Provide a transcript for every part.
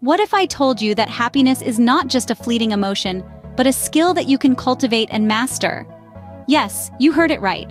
What if I told you that happiness is not just a fleeting emotion, but a skill that you can cultivate and master? Yes, you heard it right.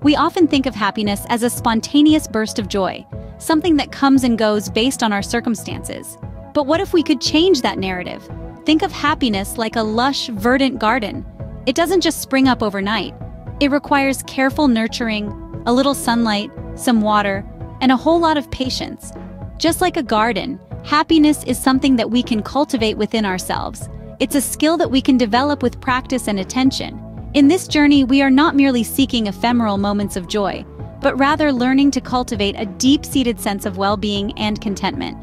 We often think of happiness as a spontaneous burst of joy, something that comes and goes based on our circumstances. But what if we could change that narrative? Think of happiness like a lush, verdant garden. It doesn't just spring up overnight. It requires careful nurturing, a little sunlight, some water, and a whole lot of patience. Just like a garden, happiness is something that we can cultivate within ourselves. It's a skill that we can develop with practice and attention. In this journey, we are not merely seeking ephemeral moments of joy, but rather learning to cultivate a deep-seated sense of well-being and contentment.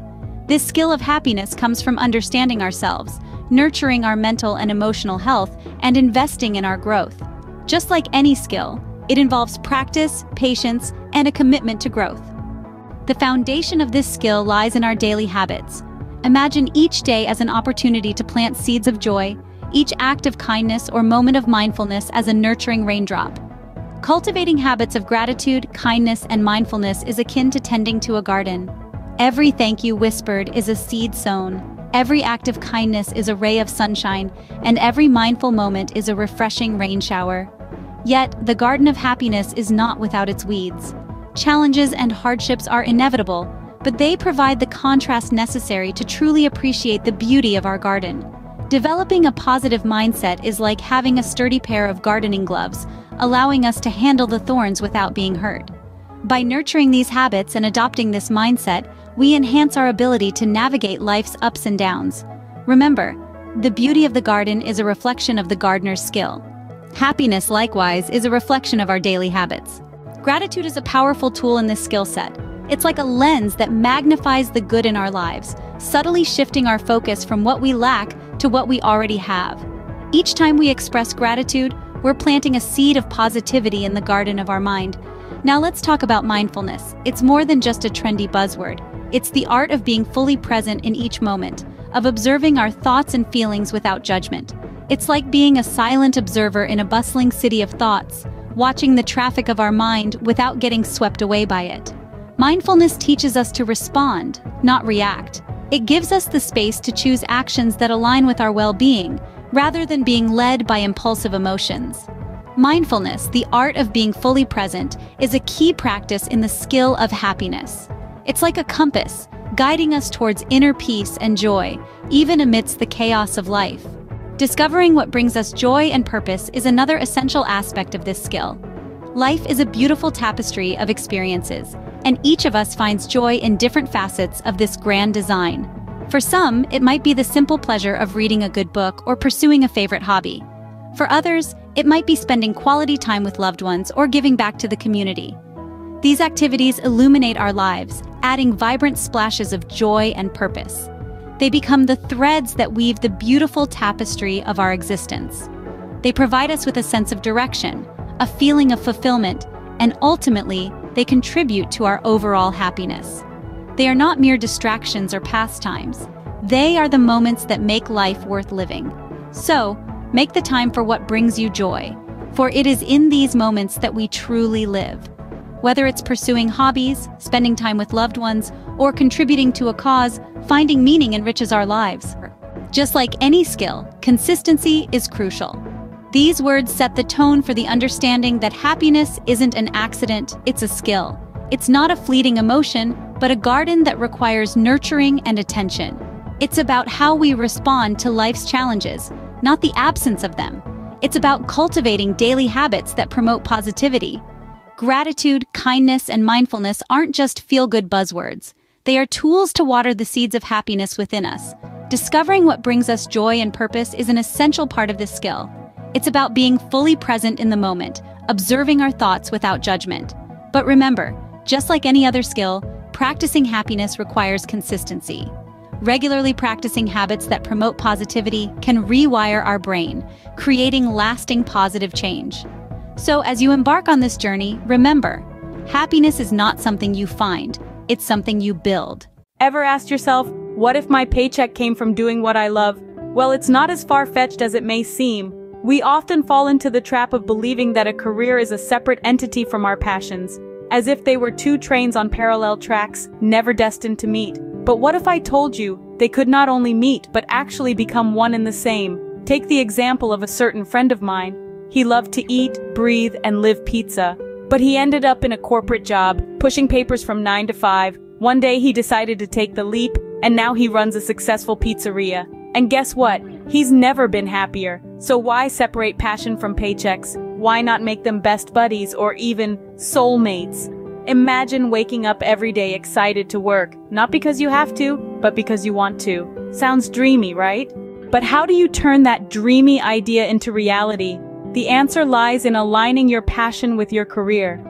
This skill of happiness comes from understanding ourselves, nurturing our mental and emotional health, and investing in our growth. Just like any skill, it involves practice, patience, and a commitment to growth. The foundation of this skill lies in our daily habits. Imagine each day as an opportunity to plant seeds of joy, each act of kindness or moment of mindfulness as a nurturing raindrop. Cultivating habits of gratitude, kindness, and mindfulness is akin to tending to a garden. Every thank you whispered is a seed sown. Every act of kindness is a ray of sunshine, and every mindful moment is a refreshing rain shower. Yet, the garden of happiness is not without its weeds. Challenges and hardships are inevitable, but they provide the contrast necessary to truly appreciate the beauty of our garden. Developing a positive mindset is like having a sturdy pair of gardening gloves, allowing us to handle the thorns without being hurt. By nurturing these habits and adopting this mindset, we enhance our ability to navigate life's ups and downs. Remember, the beauty of the garden is a reflection of the gardener's skill. Happiness, likewise, is a reflection of our daily habits. Gratitude is a powerful tool in this skill set. It's like a lens that magnifies the good in our lives, subtly shifting our focus from what we lack to what we already have. Each time we express gratitude, we're planting a seed of positivity in the garden of our mind. Now let's talk about mindfulness. It's more than just a trendy buzzword. It's the art of being fully present in each moment, of observing our thoughts and feelings without judgment. It's like being a silent observer in a bustling city of thoughts, watching the traffic of our mind without getting swept away by it. Mindfulness teaches us to respond, not react. It gives us the space to choose actions that align with our well-being, rather than being led by impulsive emotions. Mindfulness, the art of being fully present, is a key practice in the skill of happiness. It's like a compass, guiding us towards inner peace and joy, even amidst the chaos of life. Discovering what brings us joy and purpose is another essential aspect of this skill. Life is a beautiful tapestry of experiences, and each of us finds joy in different facets of this grand design. For some, it might be the simple pleasure of reading a good book or pursuing a favorite hobby. For others, it might be spending quality time with loved ones or giving back to the community. These activities illuminate our lives, adding vibrant splashes of joy and purpose. They become the threads that weave the beautiful tapestry of our existence. They provide us with a sense of direction, a feeling of fulfillment, and ultimately, they contribute to our overall happiness. They are not mere distractions or pastimes. They are the moments that make life worth living. So, make the time for what brings you joy, for it is in these moments that we truly live. Whether it's pursuing hobbies, spending time with loved ones, or contributing to a cause, finding meaning enriches our lives. Just like any skill, consistency is crucial. These words set the tone for the understanding that happiness isn't an accident, it's a skill. It's not a fleeting emotion, but a garden that requires nurturing and attention. It's about how we respond to life's challenges, not the absence of them. It's about cultivating daily habits that promote positivity. Gratitude, kindness, and mindfulness aren't just feel-good buzzwords. They are tools to water the seeds of happiness within us. Discovering what brings us joy and purpose is an essential part of this skill. It's about being fully present in the moment, observing our thoughts without judgment. But remember, just like any other skill, practicing happiness requires consistency. Regularly practicing habits that promote positivity can rewire our brain, creating lasting positive change. So as you embark on this journey, remember, happiness is not something you find, it's something you build. Ever asked yourself, what if my paycheck came from doing what I love? Well, it's not as far-fetched as it may seem. We often fall into the trap of believing that a career is a separate entity from our passions, as if they were two trains on parallel tracks, never destined to meet. But what if I told you They could not only meet but actually become one and the same. Take the example of a certain friend of mine. He loved to eat, breathe, and live pizza. But he ended up in a corporate job, pushing papers from 9 to 5. One day he decided to take the leap, and now he runs a successful pizzeria. And guess what? He's never been happier. So why separate passion from paychecks? Why not make them best buddies or even soulmates? Imagine waking up every day excited to work, not because you have to, but because you want to. Sounds dreamy, right? But how do you turn that dreamy idea into reality? The answer lies in aligning your passion with your career.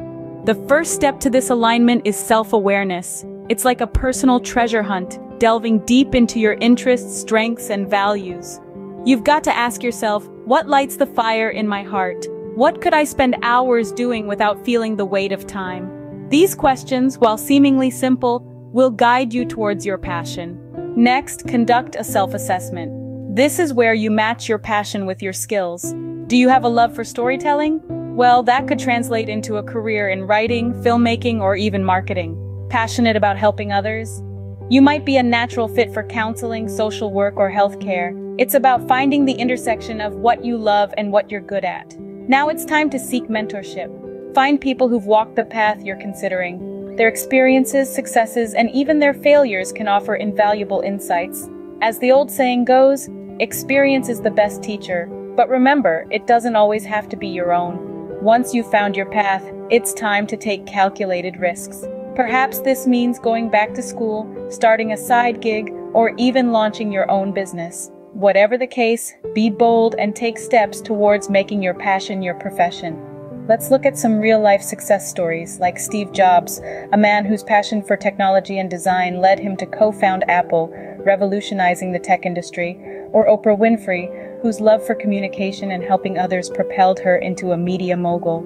The first step to this alignment is self-awareness. It's like a personal treasure hunt, delving deep into your interests, strengths, and values. You've got to ask yourself, what lights the fire in my heart? What could I spend hours doing without feeling the weight of time? These questions, while seemingly simple, will guide you towards your passion. Next, conduct a self-assessment. This is where you match your passion with your skills. Do you have a love for storytelling? Well, that could translate into a career in writing, filmmaking, or even marketing. Passionate about helping others? You might be a natural fit for counseling, social work, or healthcare. It's about finding the intersection of what you love and what you're good at. Now it's time to seek mentorship. Find people who've walked the path you're considering. Their experiences, successes, and even their failures can offer invaluable insights. As the old saying goes, experience is the best teacher. But remember, it doesn't always have to be your own. Once you've found your path, it's time to take calculated risks. Perhaps this means going back to school, starting a side gig, or even launching your own business. Whatever the case, be bold and take steps towards making your passion your profession. Let's look at some real-life success stories, like Steve Jobs, a man whose passion for technology and design led him to co-found Apple, revolutionizing the tech industry, or Oprah Winfrey, whose love for communication and helping others propelled her into a media mogul.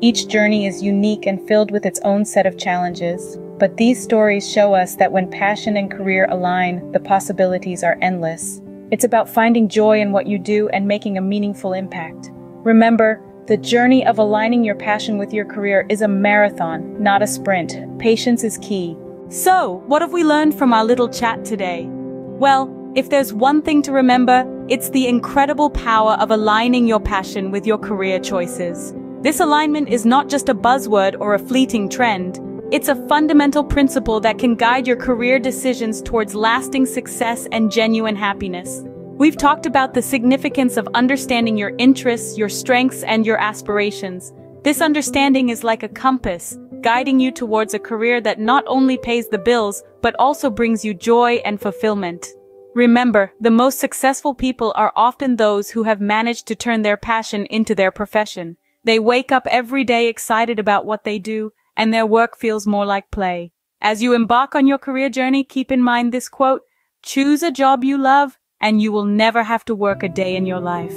Each journey is unique and filled with its own set of challenges, but these stories show us that when passion and career align, the possibilities are endless. It's about finding joy in what you do and making a meaningful impact. Remember, the journey of aligning your passion with your career is a marathon, not a sprint. Patience is key. So, what have we learned from our little chat today? Well, if there's one thing to remember, it's the incredible power of aligning your passion with your career choices. This alignment is not just a buzzword or a fleeting trend. It's a fundamental principle that can guide your career decisions towards lasting success and genuine happiness. We've talked about the significance of understanding your interests, your strengths, and your aspirations. This understanding is like a compass, guiding you towards a career that not only pays the bills, but also brings you joy and fulfillment. Remember, the most successful people are often those who have managed to turn their passion into their profession. They wake up every day excited about what they do, and their work feels more like play. As you embark on your career journey, keep in mind this quote: choose a job you love, and you will never have to work a day in your life.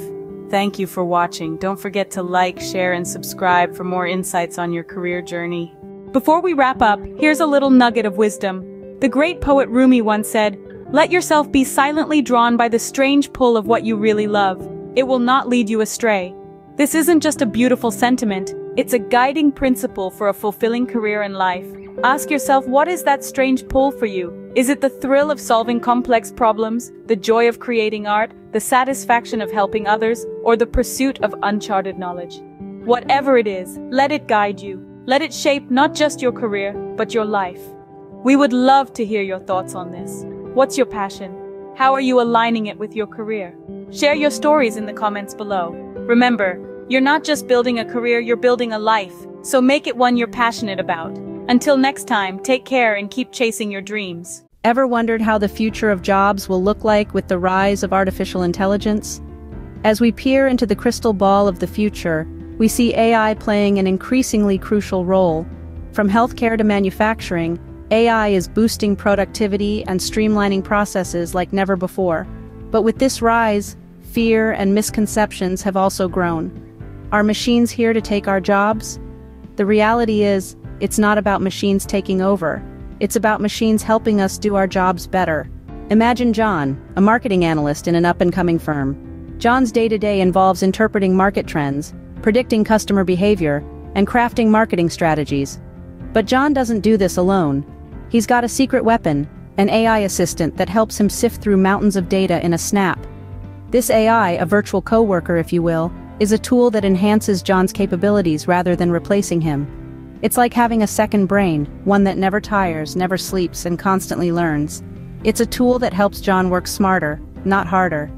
Thank you for watching. Don't forget to like, share, and subscribe for more insights on your career journey. Before we wrap up, here's a little nugget of wisdom. The great poet Rumi once said, "Let yourself be silently drawn by the strange pull of what you really love. It will not lead you astray." This isn't just a beautiful sentiment, it's a guiding principle for a fulfilling career in life. Ask yourself, what is that strange pull for you? Is it the thrill of solving complex problems, the joy of creating art, the satisfaction of helping others, or the pursuit of uncharted knowledge? Whatever it is, let it guide you. Let it shape not just your career, but your life. We would love to hear your thoughts on this. What's your passion? How are you aligning it with your career? Share your stories in the comments below. Remember, you're not just building a career, you're building a life, so make it one you're passionate about. Until next time, take care and keep chasing your dreams. Ever wondered how the future of jobs will look like with the rise of artificial intelligence? As we peer into the crystal ball of the future, we see AI playing an increasingly crucial role. From healthcare to manufacturing, AI is boosting productivity and streamlining processes like never before. But with this rise, fear and misconceptions have also grown. Are machines here to take our jobs? The reality is, it's not about machines taking over. It's about machines helping us do our jobs better. Imagine John, a marketing analyst in an up-and-coming firm. John's day-to-day involves interpreting market trends, predicting customer behavior, and crafting marketing strategies. But John doesn't do this alone. He's got a secret weapon: an AI assistant that helps him sift through mountains of data in a snap. This AI, a virtual coworker if you will, is a tool that enhances John's capabilities rather than replacing him. It's like having a second brain, one that never tires, never sleeps, and constantly learns. It's a tool that helps John work smarter, not harder.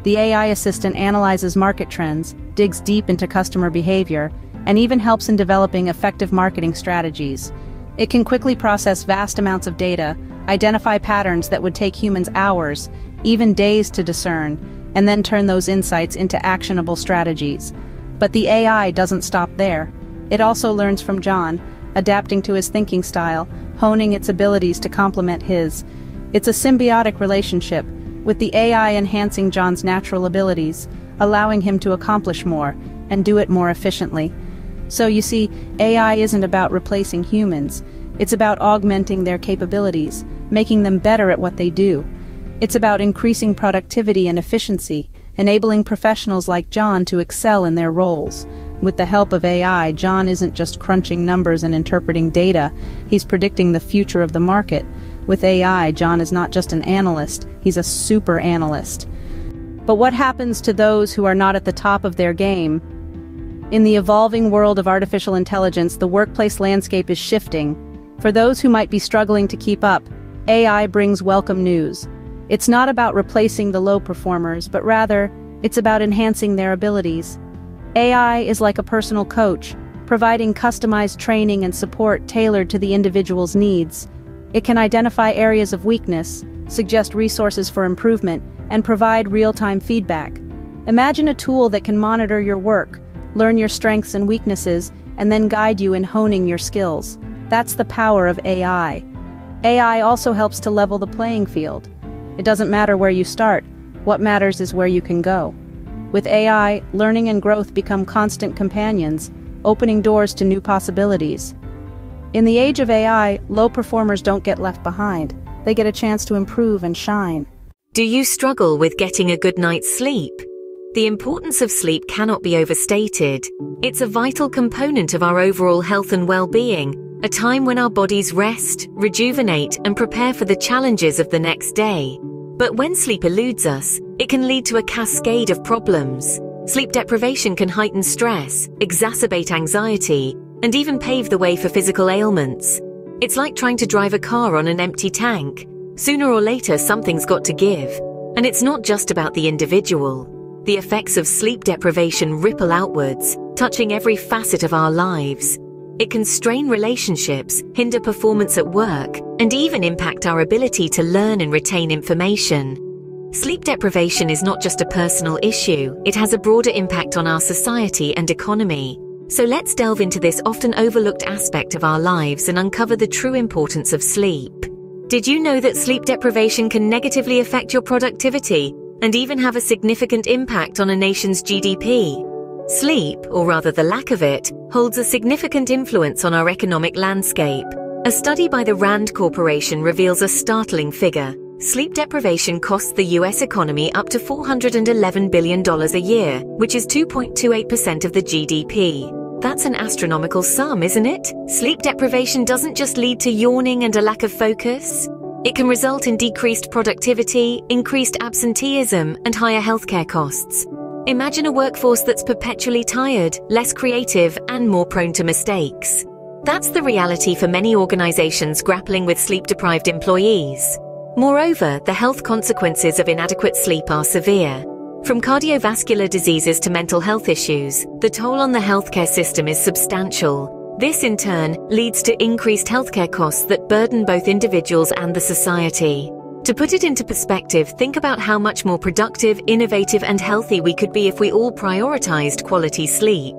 The AI assistant analyzes market trends, digs deep into customer behavior, and even helps in developing effective marketing strategies. It can quickly process vast amounts of data, identify patterns that would take humans hours, even days to discern, and then turn those insights into actionable strategies. But the AI doesn't stop there. It also learns from John, adapting to his thinking style, honing its abilities to complement his. It's a symbiotic relationship, with the AI enhancing John's natural abilities, allowing him to accomplish more, and do it more efficiently. So you see, AI isn't about replacing humans. It's about augmenting their capabilities, making them better at what they do. It's about increasing productivity and efficiency, enabling professionals like John to excel in their roles. With the help of AI, John isn't just crunching numbers and interpreting data, he's predicting the future of the market. With AI, John is not just an analyst, he's a super analyst. But what happens to those who are not at the top of their game? In the evolving world of artificial intelligence, the workplace landscape is shifting. For those who might be struggling to keep up, AI brings welcome news. It's not about replacing the low performers, but rather, it's about enhancing their abilities. AI is like a personal coach, providing customized training and support tailored to the individual's needs. It can identify areas of weakness, suggest resources for improvement, and provide real-time feedback. Imagine a tool that can monitor your work, learn your strengths and weaknesses, and then guide you in honing your skills. That's the power of AI. AI also helps to level the playing field. It doesn't matter where you start, what matters is where you can go. With AI, learning and growth become constant companions, opening doors to new possibilities. In the age of AI, low performers don't get left behind. They get a chance to improve and shine. Do you struggle with getting a good night's sleep? The importance of sleep cannot be overstated. It's a vital component of our overall health and well-being, a time when our bodies rest, rejuvenate, and prepare for the challenges of the next day. But when sleep eludes us, it can lead to a cascade of problems. Sleep deprivation can heighten stress, exacerbate anxiety, and even pave the way for physical ailments. It's like trying to drive a car on an empty tank. Sooner or later, something's got to give. And it's not just about the individual. The effects of sleep deprivation ripple outwards, touching every facet of our lives. It can strain relationships, hinder performance at work, and even impact our ability to learn and retain information. Sleep deprivation is not just a personal issue, it has a broader impact on our society and economy. So let's delve into this often overlooked aspect of our lives and uncover the true importance of sleep. Did you know that sleep deprivation can negatively affect your productivity and even have a significant impact on a nation's GDP? Sleep, or rather the lack of it, holds a significant influence on our economic landscape. A study by the Rand Corporation reveals a startling figure. Sleep deprivation costs the US economy up to $411 billion a year, which is 2.28% of the GDP. That's an astronomical sum, isn't it? Sleep deprivation doesn't just lead to yawning and a lack of focus. It can result in decreased productivity, increased absenteeism, and higher healthcare costs. Imagine a workforce that's perpetually tired, less creative, and more prone to mistakes. That's the reality for many organizations grappling with sleep-deprived employees. Moreover, the health consequences of inadequate sleep are severe. From cardiovascular diseases to mental health issues, the toll on the healthcare system is substantial. This, in turn, leads to increased healthcare costs that burden both individuals and the society. To put it into perspective, think about how much more productive, innovative, and healthy we could be if we all prioritized quality sleep.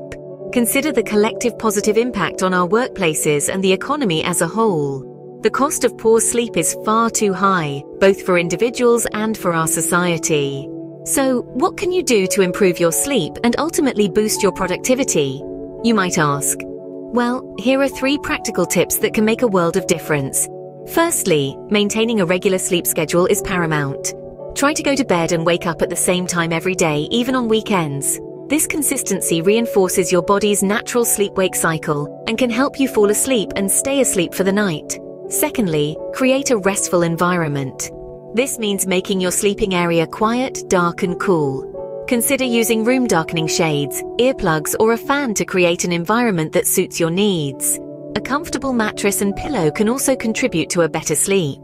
Consider the collective positive impact on our workplaces and the economy as a whole. The cost of poor sleep is far too high, both for individuals and for our society. So, what can you do to improve your sleep and ultimately boost your productivity? You might ask. Well, here are 3 practical tips that can make a world of difference. Firstly, maintaining a regular sleep schedule is paramount. Try to go to bed and wake up at the same time every day, even on weekends. This consistency reinforces your body's natural sleep-wake cycle and can help you fall asleep and stay asleep for the night. Secondly, create a restful environment. This means making your sleeping area quiet, dark, and cool. Consider using room darkening shades, earplugs, or a fan to create an environment that suits your needs. A comfortable mattress and pillow can also contribute to a better sleep.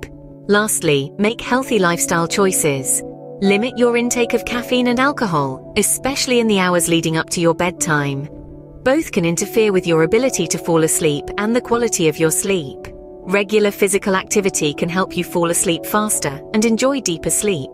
Lastly, make healthy lifestyle choices. Limit your intake of caffeine and alcohol, especially in the hours leading up to your bedtime. Both can interfere with your ability to fall asleep and the quality of your sleep. Regular physical activity can help you fall asleep faster and enjoy deeper sleep.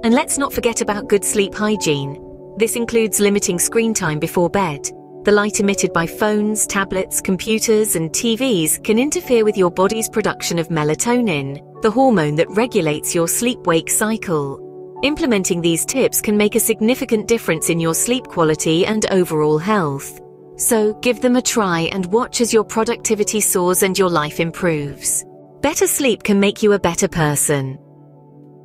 And let's not forget about good sleep hygiene. This includes limiting screen time before bed. The light emitted by phones, tablets, computers, and TVs can interfere with your body's production of melatonin, the hormone that regulates your sleep-wake cycle. Implementing these tips can make a significant difference in your sleep quality and overall health. So give them a try and watch as your productivity soars and your life improves. Better sleep can make you a better person.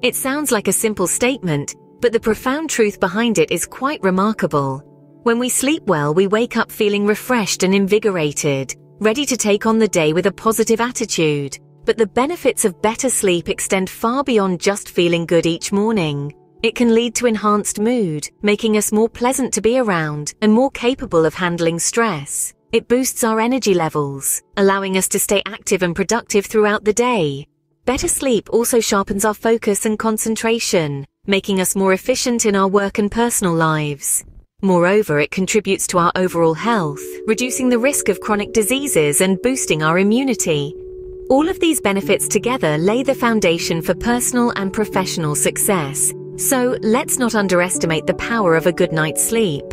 It sounds like a simple statement, but the profound truth behind it is quite remarkable. When we sleep well, we wake up feeling refreshed and invigorated, ready to take on the day with a positive attitude. But the benefits of better sleep extend far beyond just feeling good each morning. It can lead to enhanced mood, making us more pleasant to be around and more capable of handling stress. It boosts our energy levels, allowing us to stay active and productive throughout the day. Better sleep also sharpens our focus and concentration, making us more efficient in our work and personal lives. Moreover, it contributes to our overall health, reducing the risk of chronic diseases and boosting our immunity. All of these benefits together lay the foundation for personal and professional success. So let's not underestimate the power of a good night's sleep.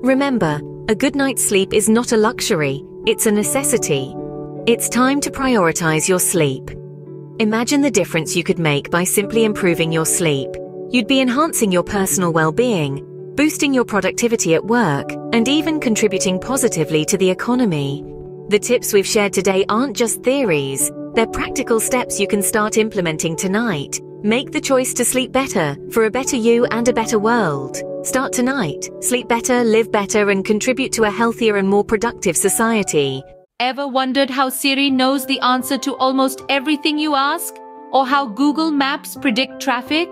Remember, a good night's sleep is not a luxury, it's a necessity. It's time to prioritize your sleep. Imagine the difference you could make by simply improving your sleep. You'd be enhancing your personal well-being, boosting your productivity at work, and even contributing positively to the economy. The tips we've shared today aren't just theories, they're practical steps you can start implementing tonight. Make the choice to sleep better, for a better you and a better world. Start tonight. Sleep better, live better, and contribute to a healthier and more productive society. Ever wondered how Siri knows the answer to almost everything you ask? Or how Google Maps predict traffic?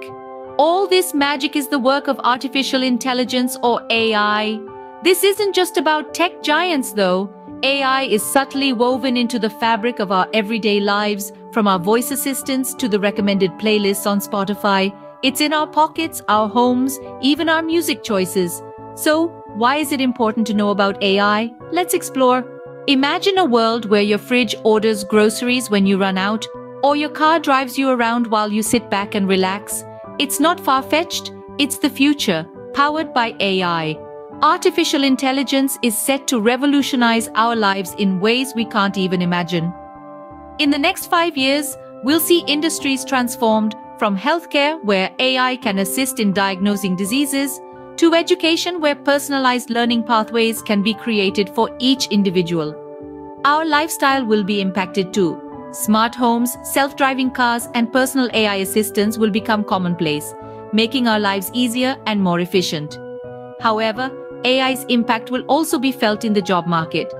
All this magic is the work of artificial intelligence or AI. This isn't just about tech giants though. AI is subtly woven into the fabric of our everyday lives, from our voice assistants to the recommended playlists on Spotify. It's in our pockets, our homes, even our music choices. So, why is it important to know about AI? Let's explore. Imagine a world where your fridge orders groceries when you run out, or your car drives you around while you sit back and relax. It's not far-fetched, it's the future, powered by AI. Artificial intelligence is set to revolutionize our lives in ways we can't even imagine. In the next 5 years, we'll see industries transformed, from healthcare, where AI can assist in diagnosing diseases, to education, where personalized learning pathways can be created for each individual. Our lifestyle will be impacted too. Smart homes, self-driving cars, and personal AI assistants will become commonplace, making our lives easier and more efficient. However, AI's impact will also be felt in the job market.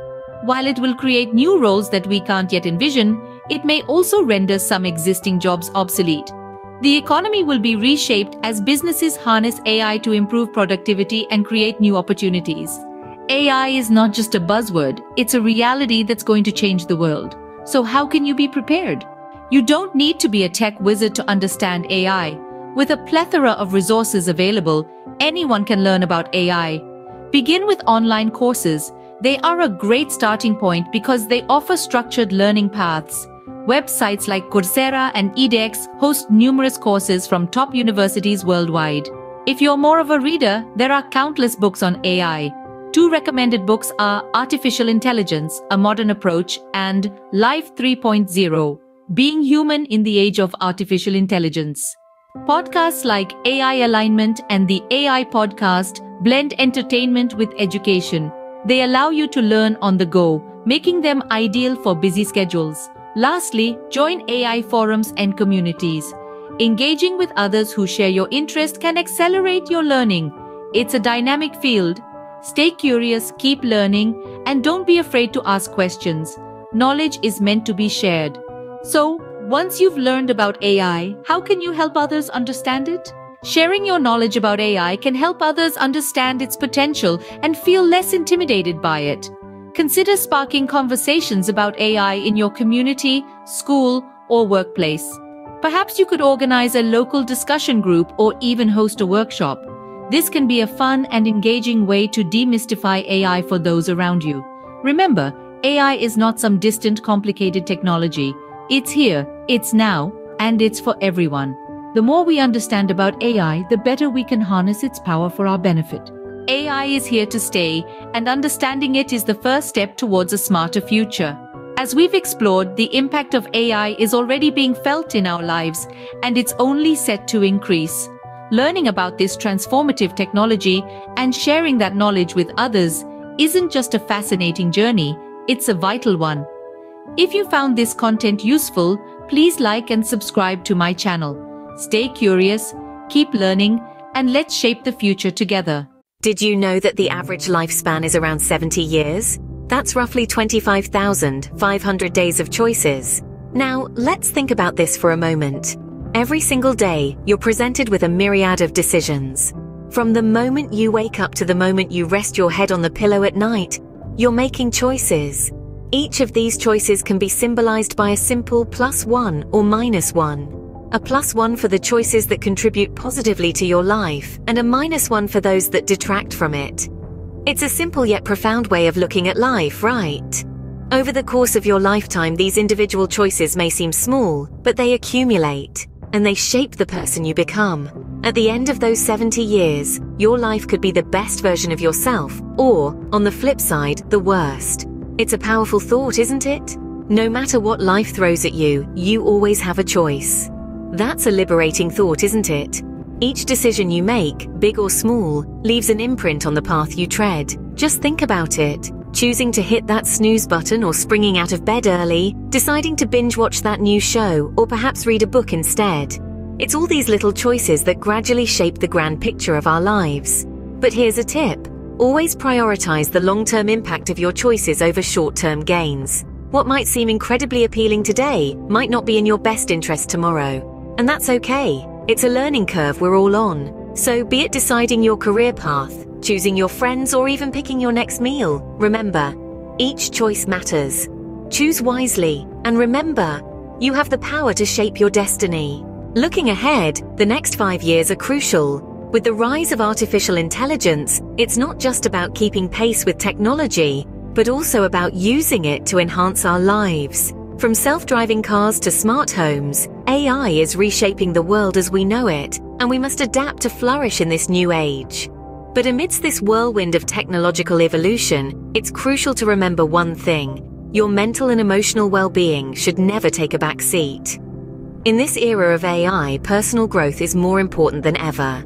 While it will create new roles that we can't yet envision, it may also render some existing jobs obsolete. The economy will be reshaped as businesses harness AI to improve productivity and create new opportunities. AI is not just a buzzword, it's a reality that's going to change the world. So how can you be prepared? You don't need to be a tech wizard to understand AI. With a plethora of resources available, anyone can learn about AI. Begin with online courses. They are a great starting point because they offer structured learning paths. Websites like Coursera and edX host numerous courses from top universities worldwide. If you're more of a reader, there are countless books on AI. 2 recommended books are Artificial Intelligence, A Modern Approach, and Life 3.0, Being Human in the Age of Artificial Intelligence. Podcasts like AI Alignment and the AI Podcast blend entertainment with education. They allow you to learn on the go, making them ideal for busy schedules. Lastly, join AI forums and communities. Engaging with others who share your interest can accelerate your learning. It's a dynamic field. Stay curious, keep learning, and don't be afraid to ask questions. Knowledge is meant to be shared. So, once you've learned about AI, how can you help others understand it? Sharing your knowledge about AI can help others understand its potential and feel less intimidated by it. Consider sparking conversations about AI in your community, school, or workplace. Perhaps you could organize a local discussion group or even host a workshop. This can be a fun and engaging way to demystify AI for those around you. Remember, AI is not some distant, complicated technology. It's here, it's now, and it's for everyone. The more we understand about AI, the better we can harness its power for our benefit. AI is here to stay, and understanding it is the first step towards a smarter future. As we've explored, the impact of AI is already being felt in our lives, and it's only set to increase. Learning about this transformative technology and sharing that knowledge with others isn't just a fascinating journey, it's a vital one. If you found this content useful, please like and subscribe to my channel. Stay curious, keep learning, and let's shape the future together. Did you know that the average lifespan is around 70 years? That's roughly 25,500 days of choices. Now, let's think about this for a moment. Every single day, you're presented with a myriad of decisions. From the moment you wake up to the moment you rest your head on the pillow at night, you're making choices. Each of these choices can be symbolized by a simple +1 or -1. A +1 for the choices that contribute positively to your life, and a -1 for those that detract from it. It's a simple yet profound way of looking at life, right? Over the course of your lifetime, these individual choices may seem small, but they accumulate, and they shape the person you become. At the end of those 70 years, your life could be the best version of yourself, or, on the flip side, the worst. It's a powerful thought, isn't it? No matter what life throws at you, you always have a choice. That's a liberating thought, isn't it? Each decision you make, big or small, leaves an imprint on the path you tread. Just think about it. Choosing to hit that snooze button or springing out of bed early, deciding to binge watch that new show or perhaps read a book instead. It's all these little choices that gradually shape the grand picture of our lives. But here's a tip. Always prioritize the long-term impact of your choices over short-term gains. What might seem incredibly appealing today might not be in your best interest tomorrow. And that's okay. It's a learning curve we're all on. So be it deciding your career path, choosing your friends, or even picking your next meal, remember, each choice matters. Choose wisely, and remember, you have the power to shape your destiny. Looking ahead, the next 5 years are crucial. With the rise of artificial intelligence, it's not just about keeping pace with technology, but also about using it to enhance our lives. From self-driving cars to smart homes, AI is reshaping the world as we know it, and we must adapt to flourish in this new age. But amidst this whirlwind of technological evolution, it's crucial to remember one thing: your mental and emotional well-being should never take a back seat. In this era of AI, personal growth is more important than ever.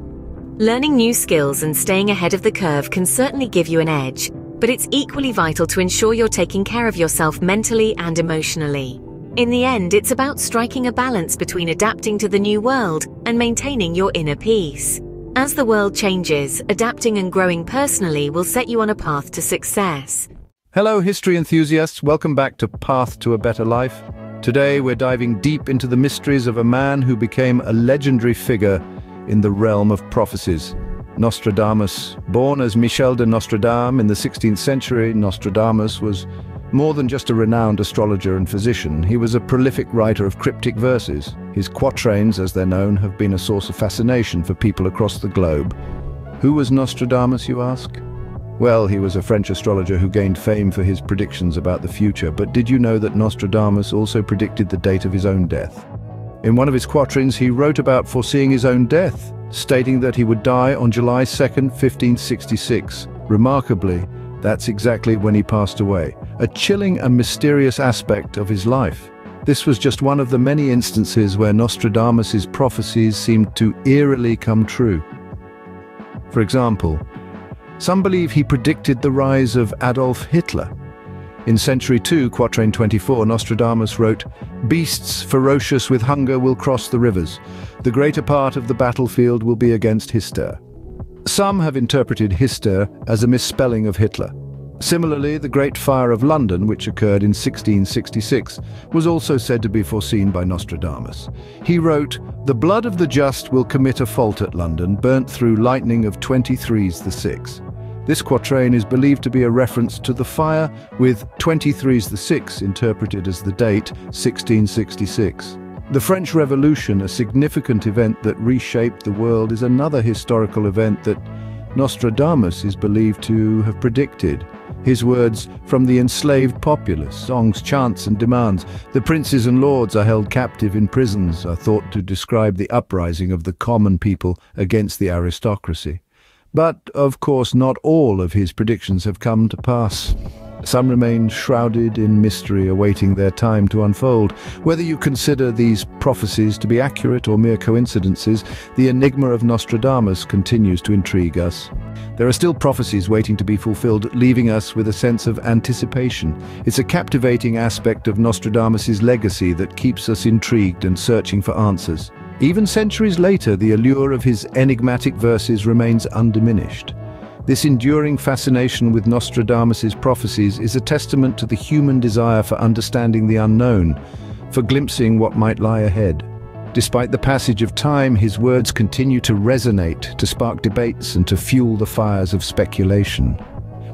Learning new skills and staying ahead of the curve can certainly give you an edge, but it's equally vital to ensure you're taking care of yourself mentally and emotionally. In the end, it's about striking a balance between adapting to the new world and maintaining your inner peace. As the world changes, adapting and growing personally will set you on a path to success. Hello, history enthusiasts. Welcome back to Path to a Better Life. Today, we're diving deep into the mysteries of a man who became a legendary figure in the realm of prophecies. Nostradamus. Born as Michel de Nostradam in the 16th century, Nostradamus was more than just a renowned astrologer and physician. He was a prolific writer of cryptic verses. His quatrains, as they're known, have been a source of fascination for people across the globe. Who was Nostradamus, you ask? Well, he was a French astrologer who gained fame for his predictions about the future, but did you know that Nostradamus also predicted the date of his own death? In one of his quatrains, he wrote about foreseeing his own death, stating that he would die on July 2nd, 1566. Remarkably, that's exactly when he passed away, a chilling and mysterious aspect of his life. This was just one of the many instances where Nostradamus's prophecies seemed to eerily come true. For example, some believe he predicted the rise of Adolf Hitler. In Century 2, Quatrain 24, Nostradamus wrote, "Beasts ferocious with hunger will cross the rivers. The greater part of the battlefield will be against Hister." Some have interpreted Hister as a misspelling of Hitler. Similarly, the Great Fire of London, which occurred in 1666, was also said to be foreseen by Nostradamus. He wrote, "The blood of the just will commit a fault at London, burnt through lightning of 23's the 6." This quatrain is believed to be a reference to the fire, with 23's the 6 interpreted as the date 1666. The French Revolution, a significant event that reshaped the world, is another historical event that Nostradamus is believed to have predicted. His words, "From the enslaved populace, songs, chants and demands, the princes and lords are held captive in prisons," are thought to describe the uprising of the common people against the aristocracy. But, of course, not all of his predictions have come to pass. Some remain shrouded in mystery, awaiting their time to unfold. Whether you consider these prophecies to be accurate or mere coincidences, the enigma of Nostradamus continues to intrigue us. There are still prophecies waiting to be fulfilled, leaving us with a sense of anticipation. It's a captivating aspect of Nostradamus's legacy that keeps us intrigued and searching for answers. Even centuries later, the allure of his enigmatic verses remains undiminished. This enduring fascination with Nostradamus's prophecies is a testament to the human desire for understanding the unknown, for glimpsing what might lie ahead. Despite the passage of time, his words continue to resonate, to spark debates and to fuel the fires of speculation.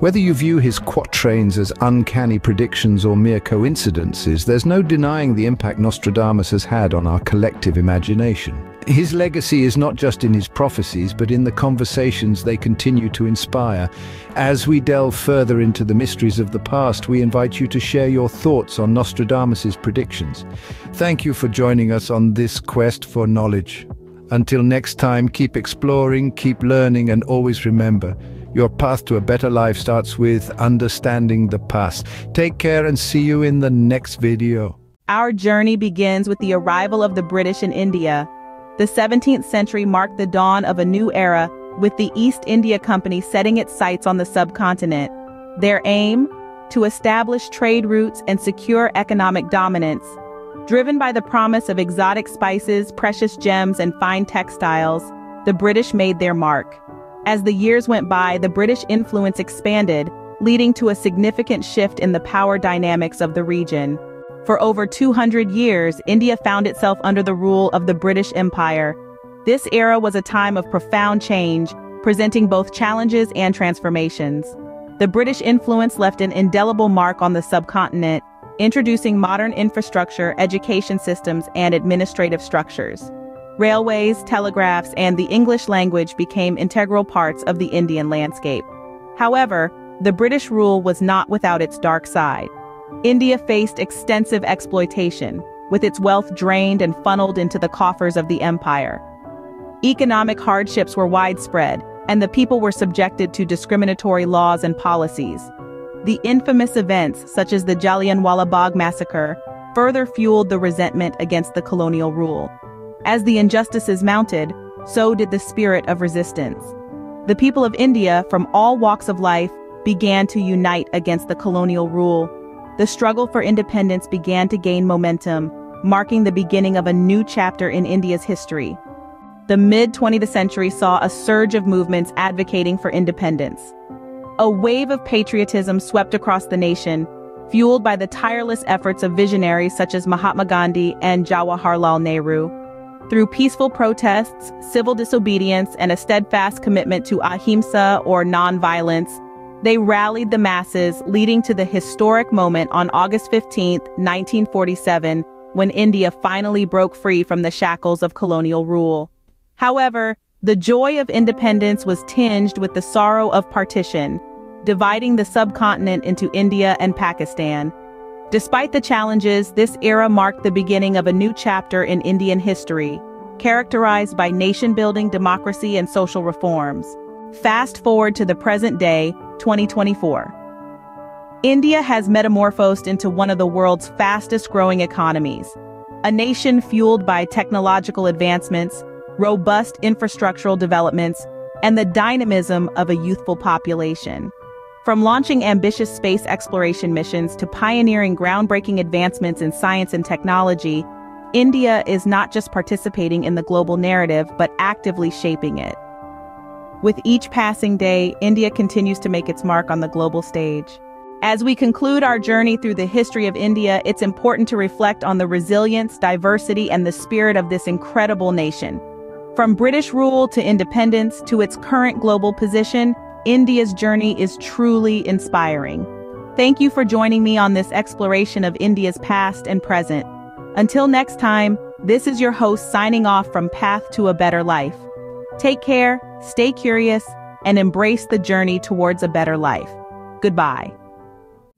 Whether you view his quatrains as uncanny predictions or mere coincidences, there's no denying the impact Nostradamus has had on our collective imagination. His legacy is not just in his prophecies, but in the conversations they continue to inspire. As we delve further into the mysteries of the past, we invite you to share your thoughts on Nostradamus's predictions. Thank you for joining us on this quest for knowledge. Until next time, keep exploring, keep learning, and always remember, your path to a better life starts with understanding the past. Take care and see you in the next video. Our journey begins with the arrival of the British in India. The 17th century marked the dawn of a new era, with the East India Company setting its sights on the subcontinent. Their aim? To establish trade routes and secure economic dominance. Driven by the promise of exotic spices, precious gems, and fine textiles, the British made their mark. As the years went by, the British influence expanded, leading to a significant shift in the power dynamics of the region. For over 200 years, India found itself under the rule of the British Empire. This era was a time of profound change, presenting both challenges and transformations. The British influence left an indelible mark on the subcontinent, introducing modern infrastructure, education systems, and administrative structures. Railways, telegraphs, and the English language became integral parts of the Indian landscape. However, the British rule was not without its dark side. India faced extensive exploitation, with its wealth drained and funneled into the coffers of the empire. Economic hardships were widespread, and the people were subjected to discriminatory laws and policies. The infamous events, such as the Jallianwala Bagh massacre, further fueled the resentment against the colonial rule. As the injustices mounted, so did the spirit of resistance. The people of India, from all walks of life, began to unite against the colonial rule. The struggle for independence began to gain momentum, marking the beginning of a new chapter in India's history. The mid-20th century saw a surge of movements advocating for independence. A wave of patriotism swept across the nation, fueled by the tireless efforts of visionaries such as Mahatma Gandhi and Jawaharlal Nehru. Through peaceful protests, civil disobedience, and a steadfast commitment to ahimsa or non-violence, they rallied the masses, leading to the historic moment on August 15, 1947, when India finally broke free from the shackles of colonial rule. However, the joy of independence was tinged with the sorrow of partition, dividing the subcontinent into India and Pakistan. Despite the challenges, this era marked the beginning of a new chapter in Indian history, characterized by nation-building, democracy, and social reforms. Fast forward to the present day, 2024. India has metamorphosed into one of the world's fastest-growing economies, a nation fueled by technological advancements, robust infrastructural developments, and the dynamism of a youthful population. From launching ambitious space exploration missions to pioneering groundbreaking advancements in science and technology, India is not just participating in the global narrative, but actively shaping it. With each passing day, India continues to make its mark on the global stage. As we conclude our journey through the history of India, it's important to reflect on the resilience, diversity, and the spirit of this incredible nation. From British rule to independence to its current global position, India's journey is truly inspiring. Thank you for joining me on this exploration of India's past and present. Until next time, this is your host signing off from Path to a Better Life. Take care, stay curious, and embrace the journey towards a better life. Goodbye.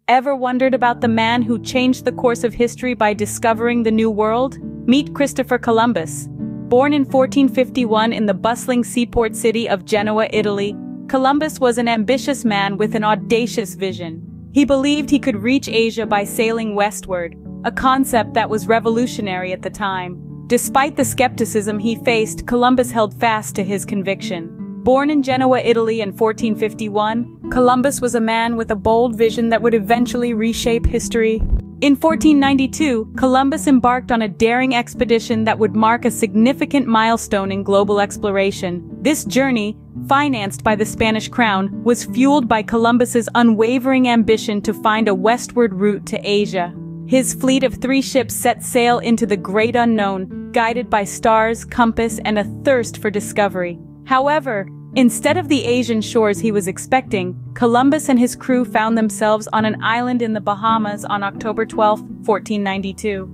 Ever wondered about the man who changed the course of history by discovering the New World? Meet Christopher Columbus. Born in 1451 in the bustling seaport city of Genoa, Italy, Columbus was an ambitious man with an audacious vision. He believed he could reach Asia by sailing westward, a concept that was revolutionary at the time. Despite the skepticism he faced, Columbus held fast to his conviction. Born in Genoa, Italy in 1451, Columbus was a man with a bold vision that would eventually reshape history. In 1492, Columbus embarked on a daring expedition that would mark a significant milestone in global exploration. This journey, financed by the Spanish crown, was fueled by Columbus's unwavering ambition to find a westward route to Asia. His fleet of 3 ships set sail into the great unknown, guided by stars, compass, and a thirst for discovery. However, instead of the Asian shores he was expecting, Columbus and his crew found themselves on an island in the Bahamas on October 12, 1492.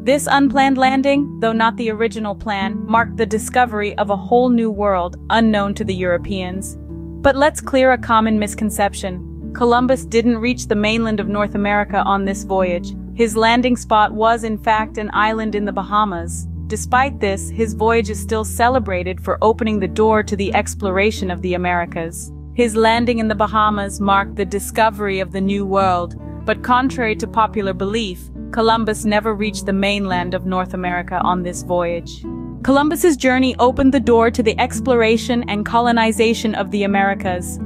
This unplanned landing, though not the original plan, marked the discovery of a whole new world unknown to the Europeans. But let's clear a common misconception. Columbus didn't reach the mainland of North America on this voyage. His landing spot was, in fact, an island in the Bahamas. Despite this, his voyage is still celebrated for opening the door to the exploration of the Americas. His landing in the Bahamas marked the discovery of the New World, but contrary to popular belief, Columbus never reached the mainland of North America on this voyage. Columbus's journey opened the door to the exploration and colonization of the Americas.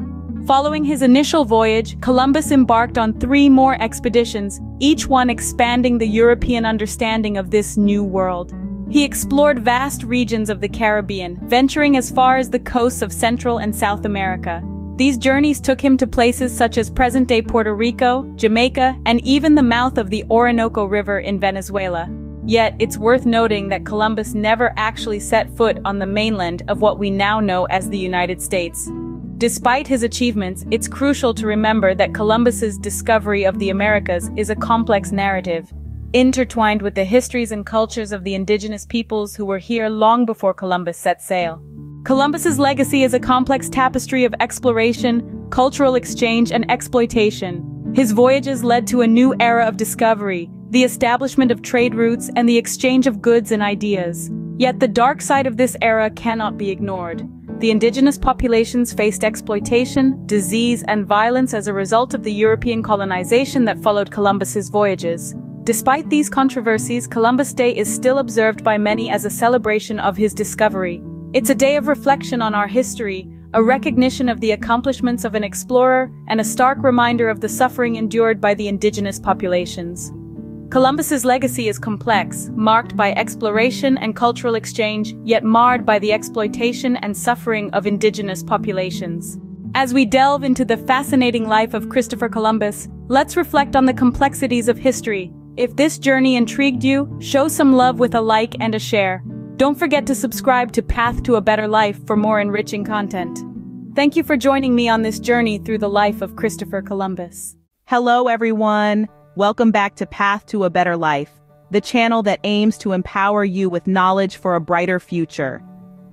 Following his initial voyage, Columbus embarked on 3 more expeditions, each one expanding the European understanding of this new world. He explored vast regions of the Caribbean, venturing as far as the coasts of Central and South America. These journeys took him to places such as present-day Puerto Rico, Jamaica, and even the mouth of the Orinoco River in Venezuela. Yet, it's worth noting that Columbus never actually set foot on the mainland of what we now know as the United States. Despite his achievements, it's crucial to remember that Columbus's discovery of the Americas is a complex narrative, intertwined with the histories and cultures of the indigenous peoples who were here long before Columbus set sail. Columbus's legacy is a complex tapestry of exploration, cultural exchange, and exploitation. His voyages led to a new era of discovery, the establishment of trade routes, and the exchange of goods and ideas. Yet the dark side of this era cannot be ignored. The indigenous populations faced exploitation, disease, and violence as a result of the European colonization that followed Columbus's voyages. Despite these controversies, Columbus Day is still observed by many as a celebration of his discovery. It's a day of reflection on our history, a recognition of the accomplishments of an explorer, and a stark reminder of the suffering endured by the indigenous populations. Columbus's legacy is complex, marked by exploration and cultural exchange, yet marred by the exploitation and suffering of indigenous populations. As we delve into the fascinating life of Christopher Columbus, let's reflect on the complexities of history. If this journey intrigued you, show some love with a like and a share. Don't forget to subscribe to Path to a Better Life for more enriching content. Thank you for joining me on this journey through the life of Christopher Columbus. Hello, everyone. Welcome back to Path to a Better Life, the channel that aims to empower you with knowledge for a brighter future.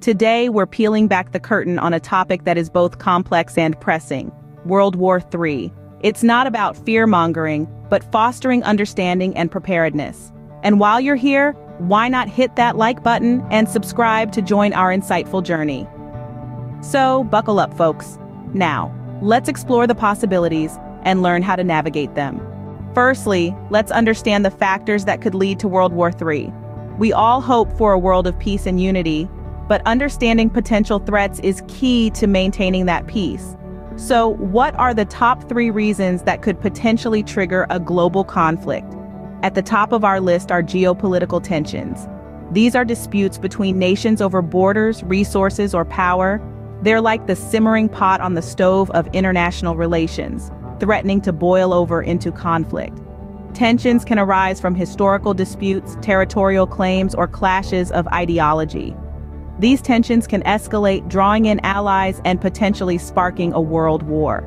Today, we're peeling back the curtain on a topic that is both complex and pressing: World War III. It's not about fear-mongering, but fostering understanding and preparedness. And while you're here, why not hit that like button and subscribe to join our insightful journey? So, buckle up, folks. Now, let's explore the possibilities and learn how to navigate them. Firstly, let's understand the factors that could lead to World War III. We all hope for a world of peace and unity, but understanding potential threats is key to maintaining that peace. So, what are the top 3 reasons that could potentially trigger a global conflict? At the top of our list are geopolitical tensions. These are disputes between nations over borders, resources, or power. They're like the simmering pot on the stove of international relations, threatening to boil over into conflict. Tensions can arise from historical disputes, territorial claims, or clashes of ideology. These tensions can escalate, drawing in allies and potentially sparking a world war.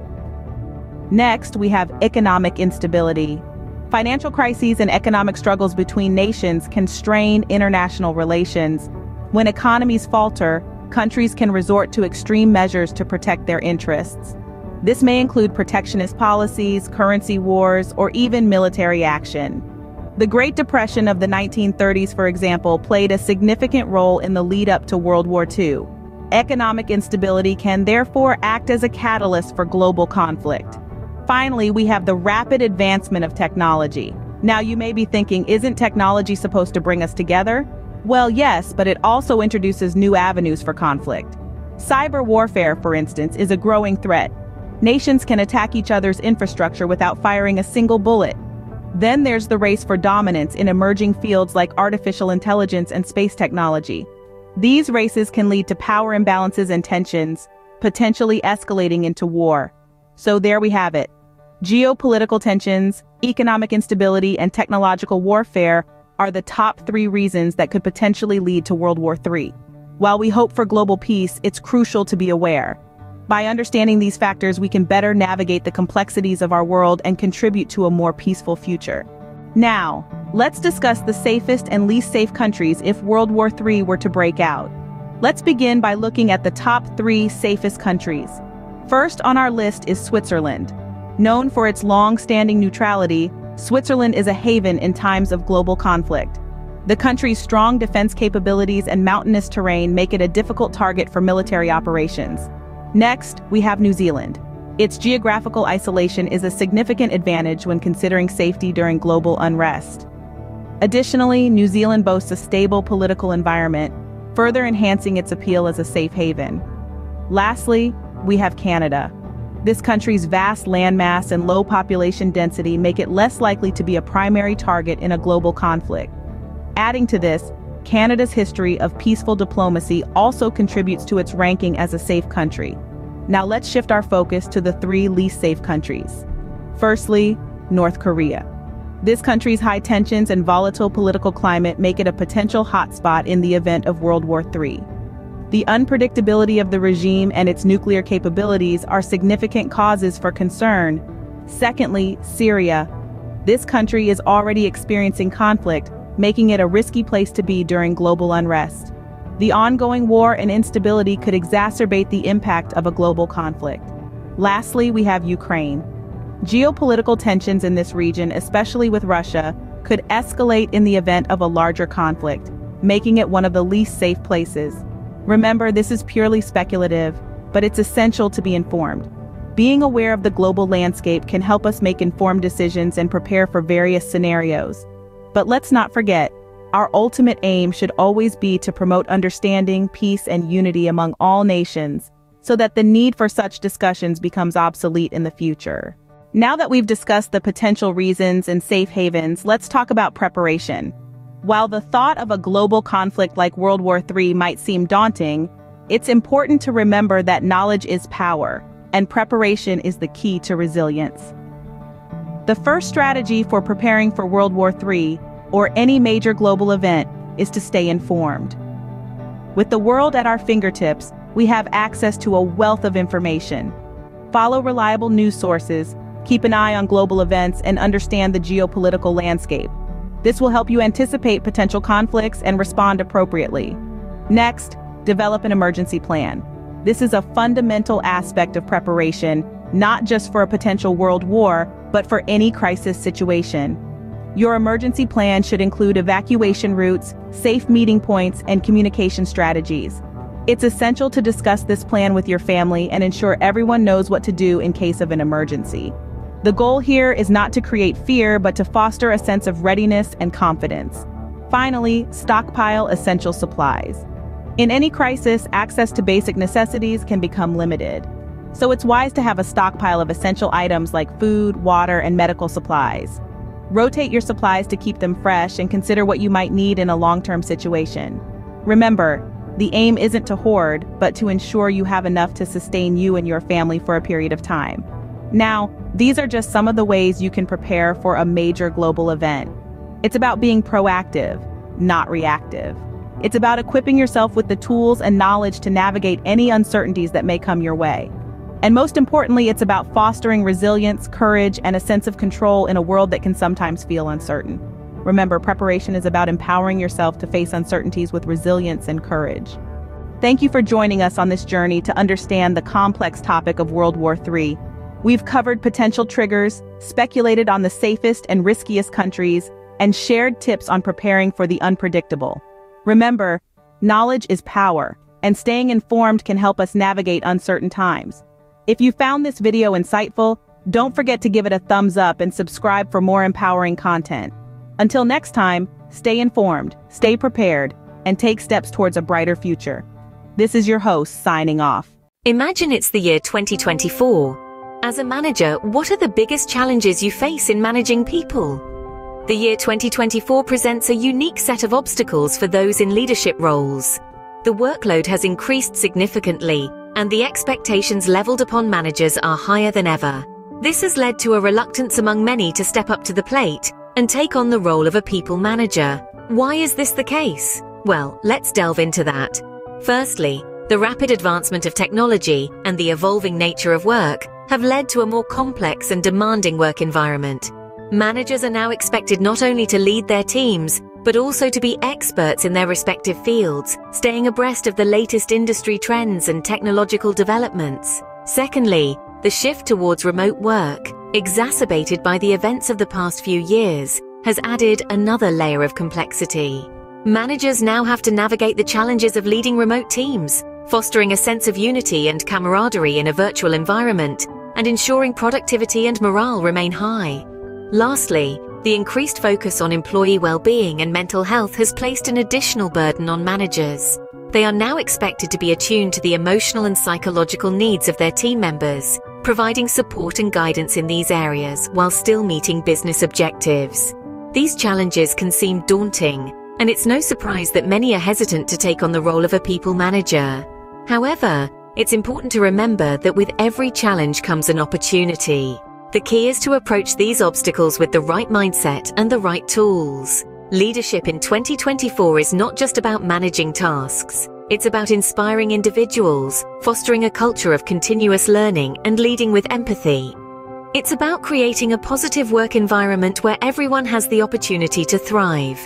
Next, we have economic instability. Financial crises and economic struggles between nations can strain international relations. When economies falter, countries can resort to extreme measures to protect their interests. This may include protectionist policies, currency wars, or even military action. The Great Depression of the 1930s, for example, played a significant role in the lead-up to World War II. Economic instability can therefore act as a catalyst for global conflict. Finally, we have the rapid advancement of technology. Now you may be thinking, isn't technology supposed to bring us together? Well, yes, but it also introduces new avenues for conflict. Cyber warfare, for instance, is a growing threat. Nations can attack each other's infrastructure without firing a single bullet. Then there's the race for dominance in emerging fields like artificial intelligence and space technology. These races can lead to power imbalances and tensions, potentially escalating into war. So there we have it. Geopolitical tensions, economic instability, and technological warfare are the top 3 reasons that could potentially lead to World War III. While we hope for global peace, it's crucial to be aware. By understanding these factors, we can better navigate the complexities of our world and contribute to a more peaceful future. Now, let's discuss the safest and least safe countries if World War III were to break out. Let's begin by looking at the top 3 safest countries. First on our list is Switzerland. Known for its long-standing neutrality, Switzerland is a haven in times of global conflict. The country's strong defense capabilities and mountainous terrain make it a difficult target for military operations. Next, we have New Zealand. Its geographical isolation is a significant advantage when considering safety during global unrest. Additionally, New Zealand boasts a stable political environment, further enhancing its appeal as a safe haven. Lastly, we have Canada. This country's vast landmass and low population density make it less likely to be a primary target in a global conflict. Adding to this, Canada's history of peaceful diplomacy also contributes to its ranking as a safe country. Now let's shift our focus to the 3 least safe countries. Firstly, North Korea. This country's high tensions and volatile political climate make it a potential hotspot in the event of World War III. The unpredictability of the regime and its nuclear capabilities are significant causes for concern. Secondly, Syria. This country is already experiencing conflict, making it a risky place to be during global unrest. The ongoing war and instability could exacerbate the impact of a global conflict. Lastly, we have Ukraine. Geopolitical tensions in this region, especially with Russia, could escalate in the event of a larger conflict, making it one of the least safe places. Remember, this is purely speculative, but it's essential to be informed. Being aware of the global landscape can help us make informed decisions and prepare for various scenarios. But let's not forget, our ultimate aim should always be to promote understanding, peace, and unity among all nations, so that the need for such discussions becomes obsolete in the future. Now that we've discussed the potential reasons and safe havens, let's talk about preparation. While the thought of a global conflict like World War III might seem daunting, it's important to remember that knowledge is power, and preparation is the key to resilience. The first strategy for preparing for World War III, or any major global event, is to stay informed. With the world at our fingertips, we have access to a wealth of information. Follow reliable news sources, keep an eye on global events, and understand the geopolitical landscape. This will help you anticipate potential conflicts and respond appropriately. Next, develop an emergency plan. This is a fundamental aspect of preparation, not just for a potential world war, but for any crisis situation. Your emergency plan should include evacuation routes, safe meeting points, and communication strategies. It's essential to discuss this plan with your family and ensure everyone knows what to do in case of an emergency. The goal here is not to create fear, but to foster a sense of readiness and confidence. Finally, stockpile essential supplies. In any crisis, access to basic necessities can become limited. So it's wise to have a stockpile of essential items like food, water, and medical supplies. Rotate your supplies to keep them fresh and consider what you might need in a long-term situation. Remember, The aim isn't to hoard, but to ensure you have enough to sustain you and your family for a period of time. Now, these are just some of the ways you can prepare for a major global event. It's about being proactive, not reactive. It's about equipping yourself with the tools and knowledge to navigate any uncertainties that may come your way. And most importantly, it's about fostering resilience, courage, and a sense of control in a world that can sometimes feel uncertain. Remember, preparation is about empowering yourself to face uncertainties with resilience and courage. Thank you for joining us on this journey to understand the complex topic of World War III. We've covered potential triggers, speculated on the safest and riskiest countries, and shared tips on preparing for the unpredictable. Remember, knowledge is power, and staying informed can help us navigate uncertain times. If you found this video insightful, don't forget to give it a thumbs up and subscribe for more empowering content. Until next time, stay informed, stay prepared, and take steps towards a brighter future. This is your host signing off. Imagine it's the year 2024. As a manager, what are the biggest challenges you face in managing people? The year 2024 presents a unique set of obstacles for those in leadership roles. The workload has increased significantly, and the expectations leveled upon managers are higher than ever. This has led to a reluctance among many to step up to the plate and take on the role of a people manager. Why is this the case? Well, let's delve into that. Firstly, the rapid advancement of technology and the evolving nature of work have led to a more complex and demanding work environment. Managers are now expected not only to lead their teams, but also to be experts in their respective fields, staying abreast of the latest industry trends and technological developments. Secondly, the shift towards remote work, exacerbated by the events of the past few years, has added another layer of complexity. Managers now have to navigate the challenges of leading remote teams, fostering a sense of unity and camaraderie in a virtual environment, and ensuring productivity and morale remain high. Lastly, the increased focus on employee well-being and mental health has placed an additional burden on managers. They are now expected to be attuned to the emotional and psychological needs of their team members, providing support and guidance in these areas while still meeting business objectives. These challenges can seem daunting, and it's no surprise that many are hesitant to take on the role of a people manager. However, it's important to remember that with every challenge comes an opportunity. The key is to approach these obstacles with the right mindset and the right tools. Leadership in 2024 is not just about managing tasks. It's about inspiring individuals, fostering a culture of continuous learning, and leading with empathy. It's about creating a positive work environment where everyone has the opportunity to thrive.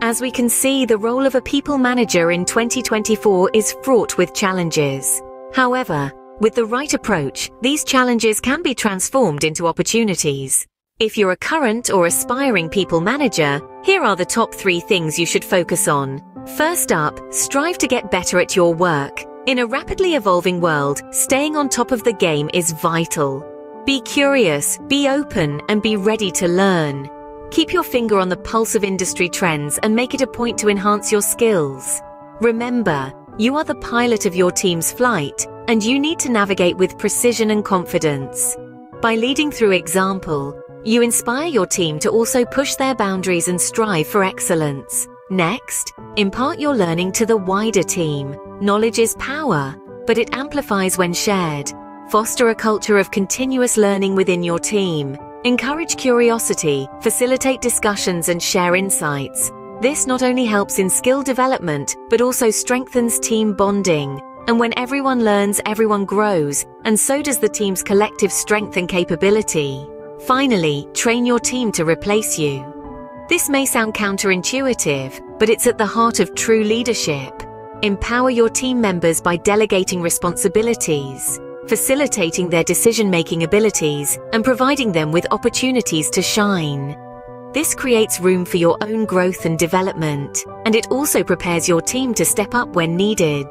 As we can see, the role of a people manager in 2024 is fraught with challenges. However, with the right approach, these challenges can be transformed into opportunities. If you're a current or aspiring people manager, here are the top 3 things you should focus on. First up, strive to get better at your work. In a rapidly evolving world, staying on top of the game is vital. Be curious, be open, and be ready to learn. Keep your finger on the pulse of industry trends and make it a point to enhance your skills. Remember, you are the pilot of your team's flight, and you need to navigate with precision and confidence. By leading through example, you inspire your team to also push their boundaries and strive for excellence. Next, impart your learning to the wider team. Knowledge is power, but it amplifies when shared. Foster a culture of continuous learning within your team. Encourage curiosity, facilitate discussions, and share insights. This not only helps in skill development, but also strengthens team bonding. And when everyone learns, everyone grows, and so does the team's collective strength and capability. Finally, train your team to replace you. This may sound counterintuitive, but it's at the heart of true leadership. Empower your team members by delegating responsibilities, facilitating their decision-making abilities, and providing them with opportunities to shine. This creates room for your own growth and development, and it also prepares your team to step up when needed.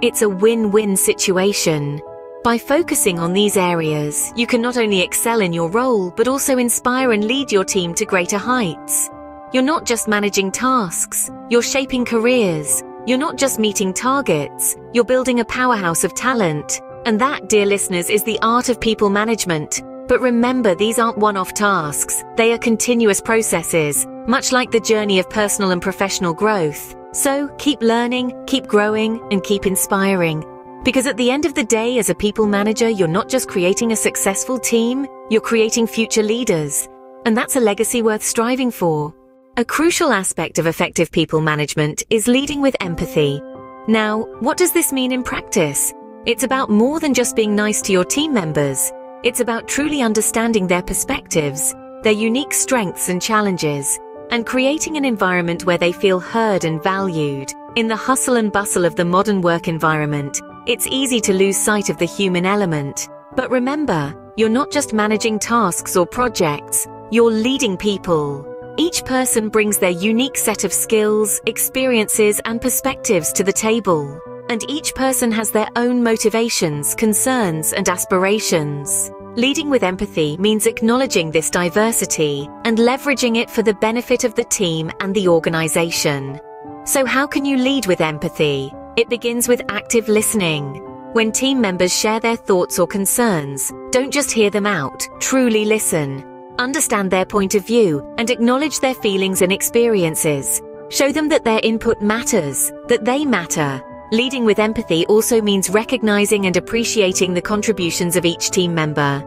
It's a win-win situation. By focusing on these areas, you can not only excel in your role, but also inspire and lead your team to greater heights. You're not just managing tasks, you're shaping careers. You're not just meeting targets, you're building a powerhouse of talent. And that, dear listeners, is the art of people management. But remember, these aren't one-off tasks. They are continuous processes, much like the journey of personal and professional growth. So keep learning, keep growing, and keep inspiring. Because at the end of the day, as a people manager, you're not just creating a successful team, you're creating future leaders. And that's a legacy worth striving for. A crucial aspect of effective people management is leading with empathy. Now, what does this mean in practice? It's about more than just being nice to your team members. It's about truly understanding their perspectives, their unique strengths and challenges, and creating an environment where they feel heard and valued. In the hustle and bustle of the modern work environment, it's easy to lose sight of the human element. But remember, you're not just managing tasks or projects, you're leading people. Each person brings their unique set of skills, experiences, and perspectives to the table. And each person has their own motivations, concerns, and aspirations. Leading with empathy means acknowledging this diversity and leveraging it for the benefit of the team and the organization. So how can you lead with empathy? It begins with active listening. When team members share their thoughts or concerns, don't just hear them out, truly listen. Understand their point of view and acknowledge their feelings and experiences. Show them that their input matters, that they matter. Leading with empathy also means recognizing and appreciating the contributions of each team member.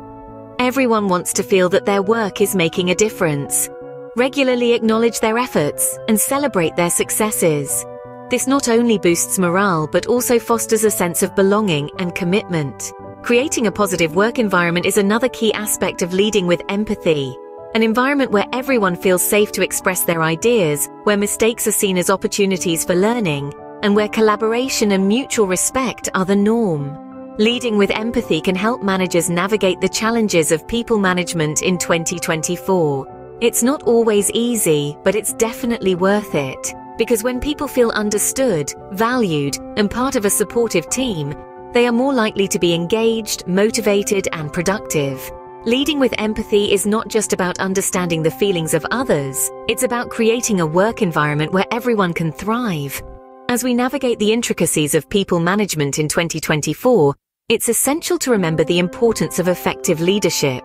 Everyone wants to feel that their work is making a difference. Regularly acknowledge their efforts and celebrate their successes. This not only boosts morale but also fosters a sense of belonging and commitment. Creating a positive work environment is another key aspect of leading with empathy. An environment where everyone feels safe to express their ideas, where mistakes are seen as opportunities for learning, and where collaboration and mutual respect are the norm. Leading with empathy can help managers navigate the challenges of people management in 2024. It's not always easy, but it's definitely worth it. Because when people feel understood, valued, and part of a supportive team, they are more likely to be engaged, motivated, and productive. Leading with empathy is not just about understanding the feelings of others, it's about creating a work environment where everyone can thrive. As we navigate the intricacies of people management in 2024, it's essential to remember the importance of effective leadership.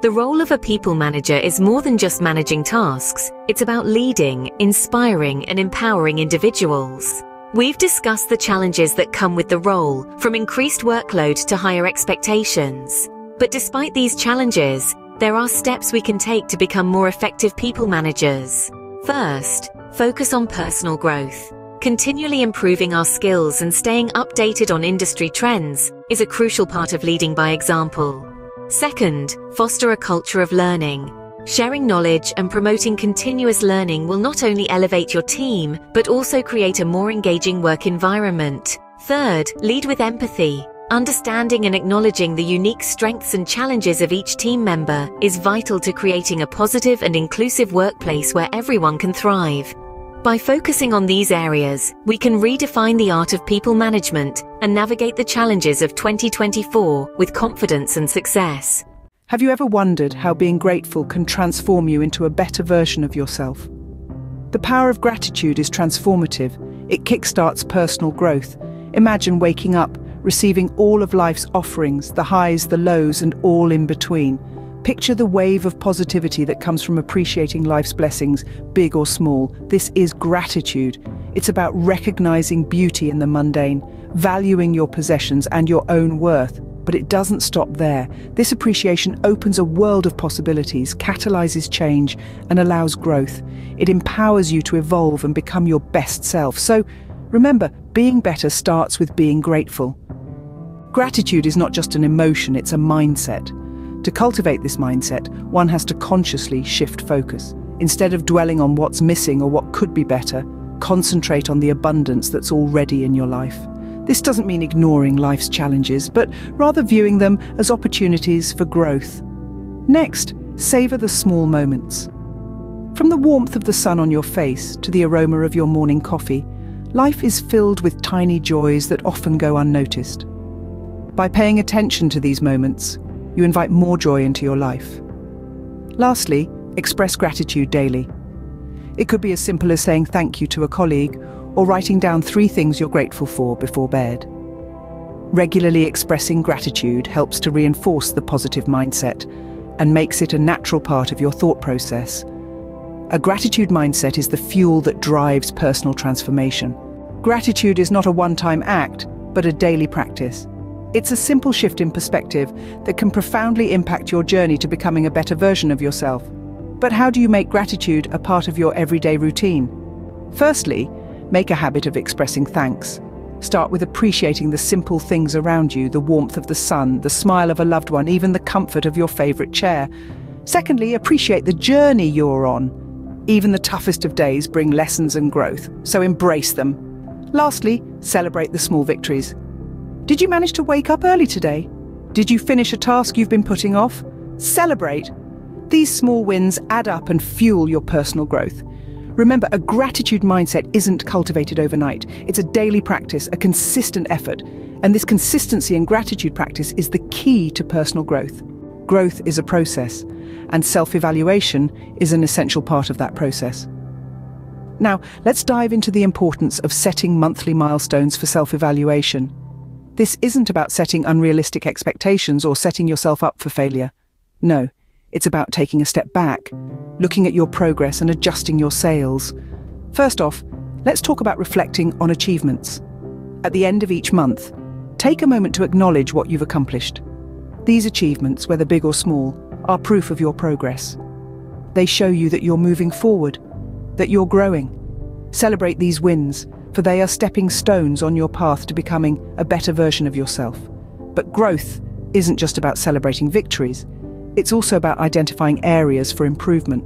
The role of a people manager is more than just managing tasks, it's about leading, inspiring, and empowering individuals. We've discussed the challenges that come with the role, from increased workload to higher expectations. But despite these challenges, there are steps we can take to become more effective people managers. First, focus on personal growth. Continually improving our skills and staying updated on industry trends is a crucial part of leading by example. Second, foster a culture of learning. Sharing knowledge and promoting continuous learning will not only elevate your team, but also create a more engaging work environment. Third, lead with empathy. Understanding and acknowledging the unique strengths and challenges of each team member is vital to creating a positive and inclusive workplace where everyone can thrive. By focusing on these areas, we can redefine the art of people management and navigate the challenges of 2024 with confidence and success. Have you ever wondered how being grateful can transform you into a better version of yourself? The power of gratitude is transformative. It kickstarts personal growth. Imagine waking up, receiving all of life's offerings, the highs, the lows, and all in between. Picture the wave of positivity that comes from appreciating life's blessings, big or small. This is gratitude. It's about recognizing beauty in the mundane, valuing your possessions and your own worth. But it doesn't stop there. This appreciation opens a world of possibilities, catalyzes change, and allows growth. It empowers you to evolve and become your best self. So, remember, being better starts with being grateful. Gratitude is not just an emotion, it's a mindset. To cultivate this mindset, one has to consciously shift focus. Instead of dwelling on what's missing or what could be better, concentrate on the abundance that's already in your life. This doesn't mean ignoring life's challenges, but rather viewing them as opportunities for growth. Next, savor the small moments. From the warmth of the sun on your face to the aroma of your morning coffee, life is filled with tiny joys that often go unnoticed. By paying attention to these moments, you invite more joy into your life. Lastly, express gratitude daily. It could be as simple as saying thank you to a colleague or writing down 3 things you're grateful for before bed. Regularly expressing gratitude helps to reinforce the positive mindset and makes it a natural part of your thought process. A gratitude mindset is the fuel that drives personal transformation. Gratitude is not a one-time act, but a daily practice. It's a simple shift in perspective that can profoundly impact your journey to becoming a better version of yourself. But how do you make gratitude a part of your everyday routine? Firstly, make a habit of expressing thanks. Start with appreciating the simple things around you, the warmth of the sun, the smile of a loved one, even the comfort of your favorite chair. Secondly, appreciate the journey you're on. Even the toughest of days bring lessons and growth, so embrace them. Lastly, celebrate the small victories. Did you manage to wake up early today? Did you finish a task you've been putting off? Celebrate. These small wins add up and fuel your personal growth. Remember, a gratitude mindset isn't cultivated overnight. It's a daily practice, a consistent effort. And this consistency in gratitude practice is the key to personal growth. Growth is a process, and self-evaluation is an essential part of that process. Now, let's dive into the importance of setting monthly milestones for self-evaluation. This isn't about setting unrealistic expectations or setting yourself up for failure. No, it's about taking a step back, looking at your progress and adjusting your sails. First off, let's talk about reflecting on achievements. At the end of each month, take a moment to acknowledge what you've accomplished. These achievements, whether big or small, are proof of your progress. They show you that you're moving forward, that you're growing. Celebrate these wins, for they are stepping stones on your path to becoming a better version of yourself. But growth isn't just about celebrating victories. It's also about identifying areas for improvement.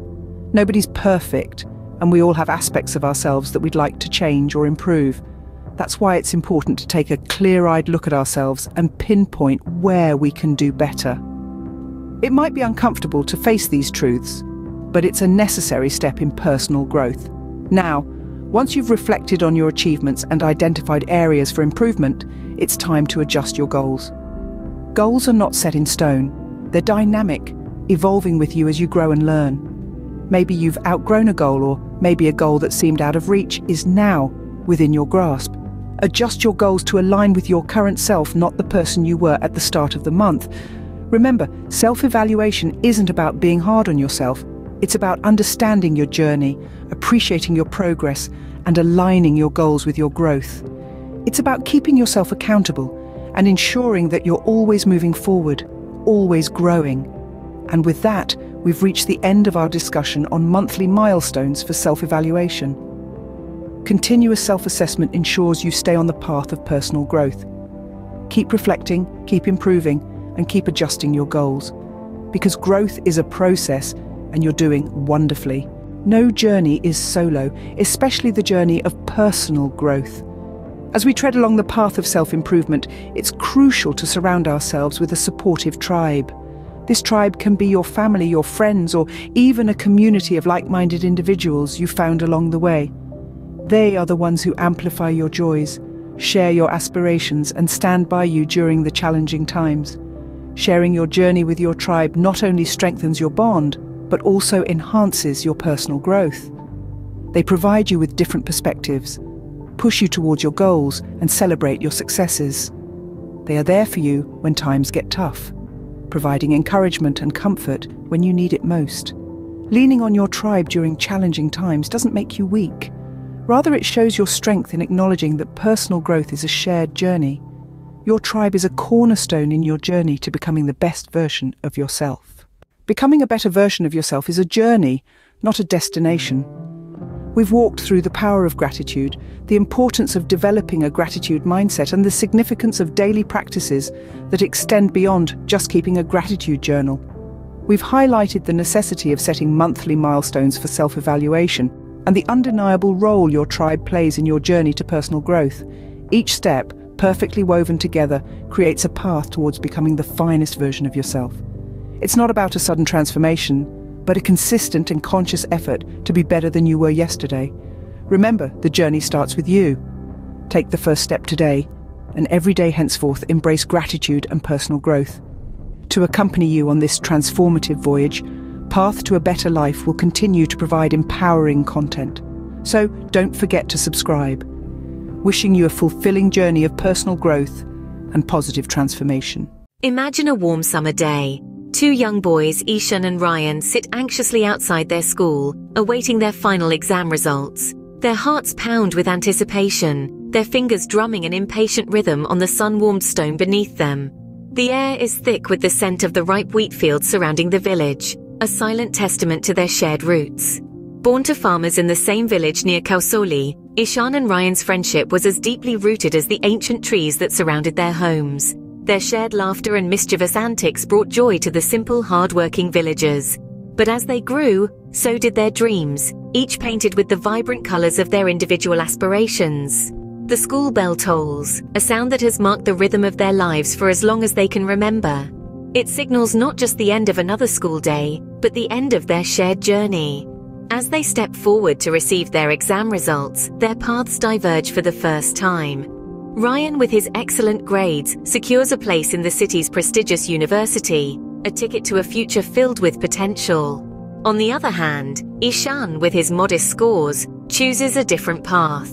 Nobody's perfect, and we all have aspects of ourselves that we'd like to change or improve. That's why it's important to take a clear-eyed look at ourselves and pinpoint where we can do better. It might be uncomfortable to face these truths, but it's a necessary step in personal growth. Now, once you've reflected on your achievements and identified areas for improvement, it's time to adjust your goals. Goals are not set in stone. They're dynamic, evolving with you as you grow and learn. Maybe you've outgrown a goal, or maybe a goal that seemed out of reach is now within your grasp. Adjust your goals to align with your current self, not the person you were at the start of the month. Remember, self-evaluation isn't about being hard on yourself. It's about understanding your journey, appreciating your progress, and aligning your goals with your growth. It's about keeping yourself accountable and ensuring that you're always moving forward, always growing. And with that, we've reached the end of our discussion on monthly milestones for self-evaluation. Continuous self-assessment ensures you stay on the path of personal growth. Keep reflecting, keep improving, and keep adjusting your goals. Because growth is a process, and you're doing wonderfully. No journey is solo, especially the journey of personal growth. As we tread along the path of self-improvement, it's crucial to surround ourselves with a supportive tribe. This tribe can be your family, your friends, or even a community of like-minded individuals you found along the way. They are the ones who amplify your joys, share your aspirations, and stand by you during the challenging times. Sharing your journey with your tribe not only strengthens your bond, but also enhances your personal growth. They provide you with different perspectives, push you towards your goals, and celebrate your successes. They are there for you when times get tough, providing encouragement and comfort when you need it most. Leaning on your tribe during challenging times doesn't make you weak. Rather, it shows your strength in acknowledging that personal growth is a shared journey. Your tribe is a cornerstone in your journey to becoming the best version of yourself. Becoming a better version of yourself is a journey, not a destination. We've walked through the power of gratitude, the importance of developing a gratitude mindset, and the significance of daily practices that extend beyond just keeping a gratitude journal. We've highlighted the necessity of setting monthly milestones for self-evaluation and the undeniable role your tribe plays in your journey to personal growth. Each step, perfectly woven together, creates a path towards becoming the finest version of yourself. It's not about a sudden transformation, but a consistent and conscious effort to be better than you were yesterday. Remember, the journey starts with you. Take the first step today, and every day henceforth embrace gratitude and personal growth. To accompany you on this transformative voyage, Path to a Better Life will continue to provide empowering content. So don't forget to subscribe. Wishing you a fulfilling journey of personal growth and positive transformation. Imagine a warm summer day. Two young boys, Ishan and Ryan, sit anxiously outside their school, awaiting their final exam results. Their hearts pound with anticipation, their fingers drumming an impatient rhythm on the sun-warmed stone beneath them. The air is thick with the scent of the ripe wheat fields surrounding the village, a silent testament to their shared roots. Born to farmers in the same village near Kausoli, Ishan and Ryan's friendship was as deeply rooted as the ancient trees that surrounded their homes. Their shared laughter and mischievous antics brought joy to the simple, hard-working villagers. But as they grew, so did their dreams, each painted with the vibrant colors of their individual aspirations. The school bell tolls, a sound that has marked the rhythm of their lives for as long as they can remember. It signals not just the end of another school day, but the end of their shared journey. As they step forward to receive their exam results, their paths diverge for the first time. Ryan, with his excellent grades, secures a place in the city's prestigious university, a ticket to a future filled with potential. On the other hand, Ishan, with his modest scores, chooses a different path.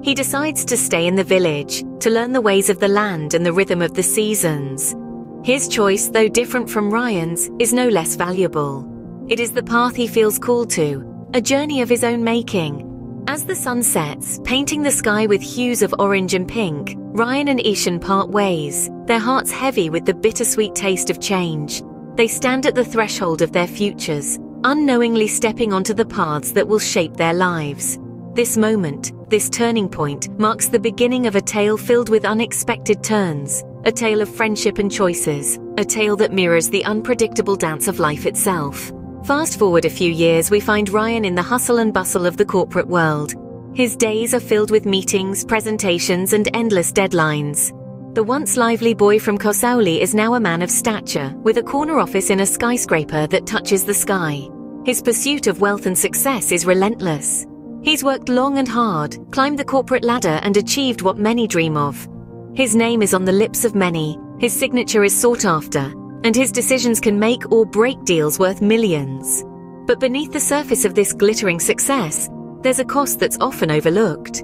He decides to stay in the village, to learn the ways of the land and the rhythm of the seasons. His choice, though different from Ryan's, is no less valuable. It is the path he feels called to, a journey of his own making. As the sun sets, painting the sky with hues of orange and pink, Ryan and Ishan part ways, their hearts heavy with the bittersweet taste of change. They stand at the threshold of their futures, unknowingly stepping onto the paths that will shape their lives. This moment, this turning point, marks the beginning of a tale filled with unexpected turns, a tale of friendship and choices, a tale that mirrors the unpredictable dance of life itself. Fast forward a few years, we find Ryan in the hustle and bustle of the corporate world. His days are filled with meetings, presentations, and endless deadlines. The once lively boy from Kosauli is now a man of stature, with a corner office in a skyscraper that touches the sky. His pursuit of wealth and success is relentless. He's worked long and hard, climbed the corporate ladder, and achieved what many dream of. His name is on the lips of many, his signature is sought after, and his decisions can make or break deals worth millions. But beneath the surface of this glittering success, there's a cost that's often overlooked.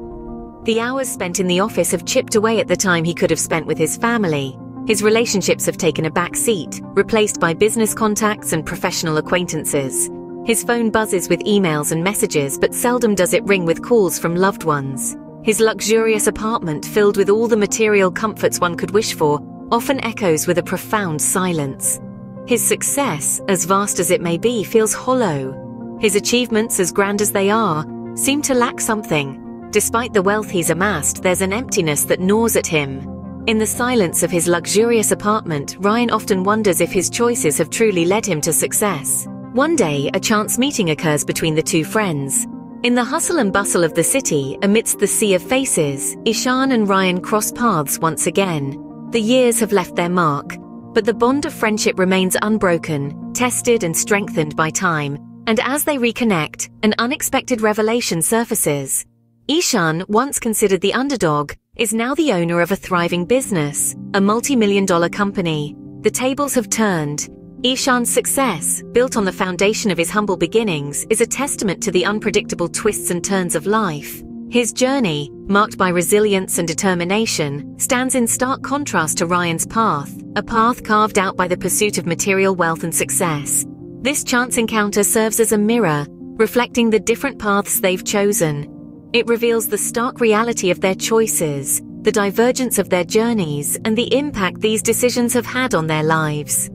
The hours spent in the office have chipped away at the time he could have spent with his family. His relationships have taken a back seat, replaced by business contacts and professional acquaintances. His phone buzzes with emails and messages, but seldom does it ring with calls from loved ones. His luxurious apartment, filled with all the material comforts one could wish for, often echoes with a profound silence. His success, as vast as it may be, feels hollow. His achievements, as grand as they are, seem to lack something. Despite the wealth he's amassed, there's an emptiness that gnaws at him. In the silence of his luxurious apartment, Ryan often wonders if his choices have truly led him to success. One day, a chance meeting occurs between the two friends. In the hustle and bustle of the city, amidst the sea of faces, Ishan and Ryan cross paths once again. The years have left their mark, but the bond of friendship remains unbroken, tested and strengthened by time, and as they reconnect, an unexpected revelation surfaces. Ishan, once considered the underdog, is now the owner of a thriving business, a multi-million-dollar company. The tables have turned. Ishan's success, built on the foundation of his humble beginnings, is a testament to the unpredictable twists and turns of life. His journey, marked by resilience and determination, stands in stark contrast to Ryan's path, a path carved out by the pursuit of material wealth and success. This chance encounter serves as a mirror, reflecting the different paths they've chosen. It reveals the stark reality of their choices, the divergence of their journeys, and the impact these decisions have had on their lives.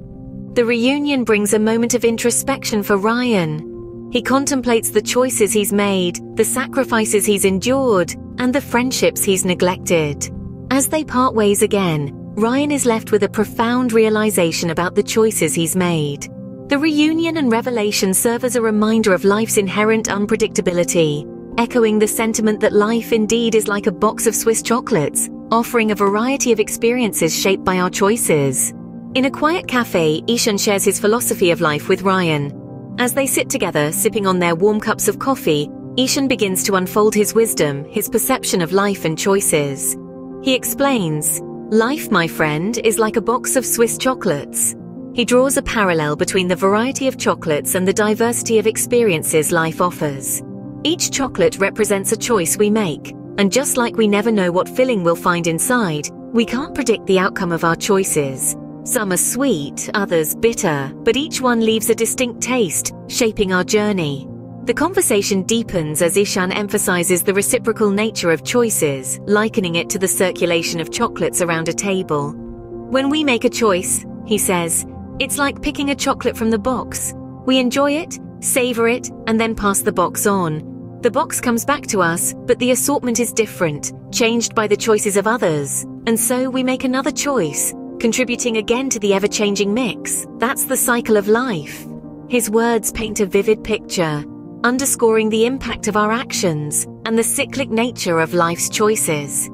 The reunion brings a moment of introspection for Ryan. He contemplates the choices he's made, the sacrifices he's endured, and the friendships he's neglected. As they part ways again, Ryan is left with a profound realization about the choices he's made. The reunion and revelation serve as a reminder of life's inherent unpredictability, echoing the sentiment that life indeed is like a box of Swiss chocolates, offering a variety of experiences shaped by our choices. In a quiet cafe, Ishan shares his philosophy of life with Ryan. As they sit together, sipping on their warm cups of coffee, Ishan begins to unfold his wisdom, his perception of life and choices. He explains, "Life, my friend, is like a box of Swiss chocolates." He draws a parallel between the variety of chocolates and the diversity of experiences life offers. Each chocolate represents a choice we make, and just like we never know what filling we'll find inside, we can't predict the outcome of our choices. Some are sweet, others bitter, but each one leaves a distinct taste, shaping our journey. The conversation deepens as Ishan emphasizes the reciprocal nature of choices, likening it to the circulation of chocolates around a table. When we make a choice, he says, it's like picking a chocolate from the box. We enjoy it, savor it, and then pass the box on. The box comes back to us, but the assortment is different, changed by the choices of others. And so we make another choice, contributing again to the ever-changing mix. That's the cycle of life. His words paint a vivid picture, underscoring the impact of our actions and the cyclic nature of life's choices.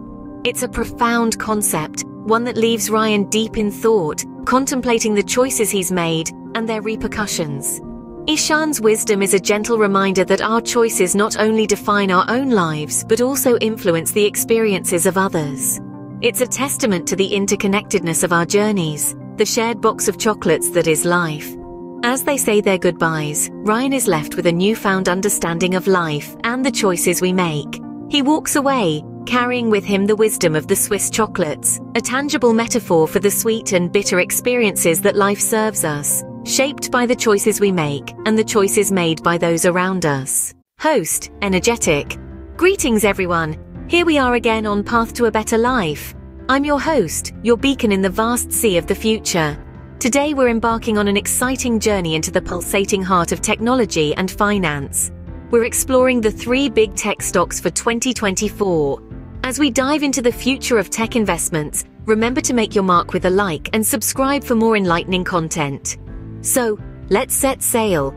It's a profound concept, one that leaves Ryan deep in thought, contemplating the choices he's made and their repercussions. Ishan's wisdom is a gentle reminder that our choices not only define our own lives but also influence the experiences of others. It's a testament to the interconnectedness of our journeys, the shared box of chocolates that is life. As they say their goodbyes, Ryan is left with a newfound understanding of life and the choices we make. He walks away, carrying with him the wisdom of the Swiss chocolates, a tangible metaphor for the sweet and bitter experiences that life serves us, shaped by the choices we make and the choices made by those around us. Host, energetic. Greetings everyone. Here we are again on Path to a Better Life. I'm your host, your beacon in the vast sea of the future. Today we're embarking on an exciting journey into the pulsating heart of technology and finance. We're exploring the 3 big tech stocks for 2024. As we dive into the future of tech investments, remember to make your mark with a like and subscribe for more enlightening content. So, let's set sail.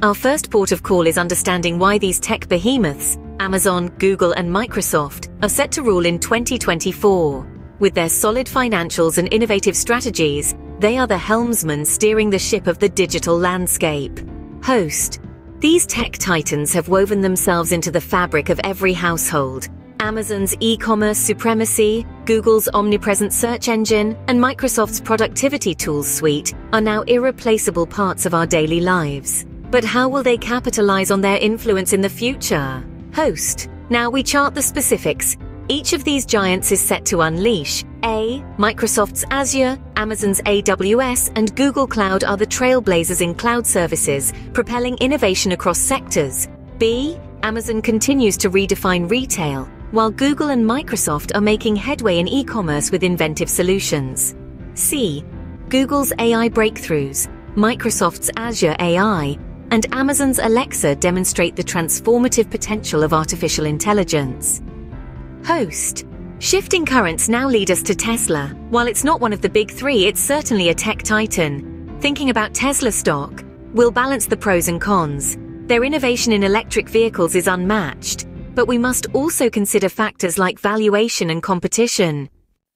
Our first port of call is understanding why these tech behemoths, Amazon, Google, and Microsoft, are set to rule in 2024. With their solid financials and innovative strategies, they are the helmsmen steering the ship of the digital landscape. Host. These tech titans have woven themselves into the fabric of every household. Amazon's e-commerce supremacy, Google's omnipresent search engine, and Microsoft's productivity tools suite are now irreplaceable parts of our daily lives. But how will they capitalize on their influence in the future? Host. Now we chart the specifics. Each of these giants is set to unleash. A. Microsoft's Azure, Amazon's AWS, and Google Cloud are the trailblazers in cloud services, propelling innovation across sectors. B. Amazon continues to redefine retail, while Google and Microsoft are making headway in e-commerce with inventive solutions. C. Google's AI breakthroughs, Microsoft's Azure AI, and Amazon's Alexa demonstrate the transformative potential of artificial intelligence. Host. Shifting currents now lead us to Tesla. While it's not one of the big 3, it's certainly a tech titan. Thinking about Tesla stock, we'll balance the pros and cons. Their innovation in electric vehicles is unmatched, but we must also consider factors like valuation and competition.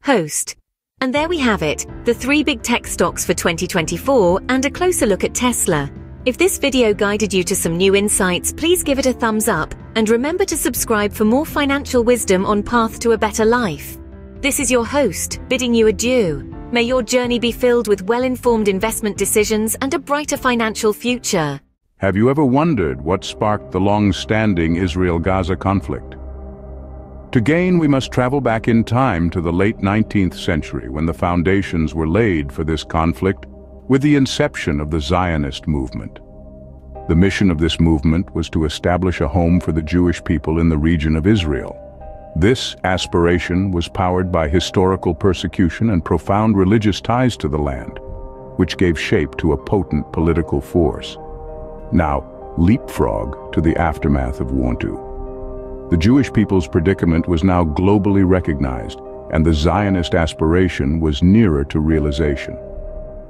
Host. And there we have it, the 3 big tech stocks for 2024 and a closer look at Tesla. If this video guided you to some new insights, please give it a thumbs up and remember to subscribe for more financial wisdom on Path to a Better Life. This is your host, bidding you adieu. May your journey be filled with well-informed investment decisions and a brighter financial future. Have you ever wondered what sparked the long-standing Israel-Gaza conflict? To gain, we must travel back in time to the late 19th century when the foundations were laid for this conflict with the inception of the Zionist movement. The mission of this movement was to establish a home for the Jewish people in the region of Israel. This aspiration was powered by historical persecution and profound religious ties to the land, which gave shape to a potent political force. Now, leapfrog to the aftermath of World War II. The Jewish people's predicament was now globally recognized, and the Zionist aspiration was nearer to realization.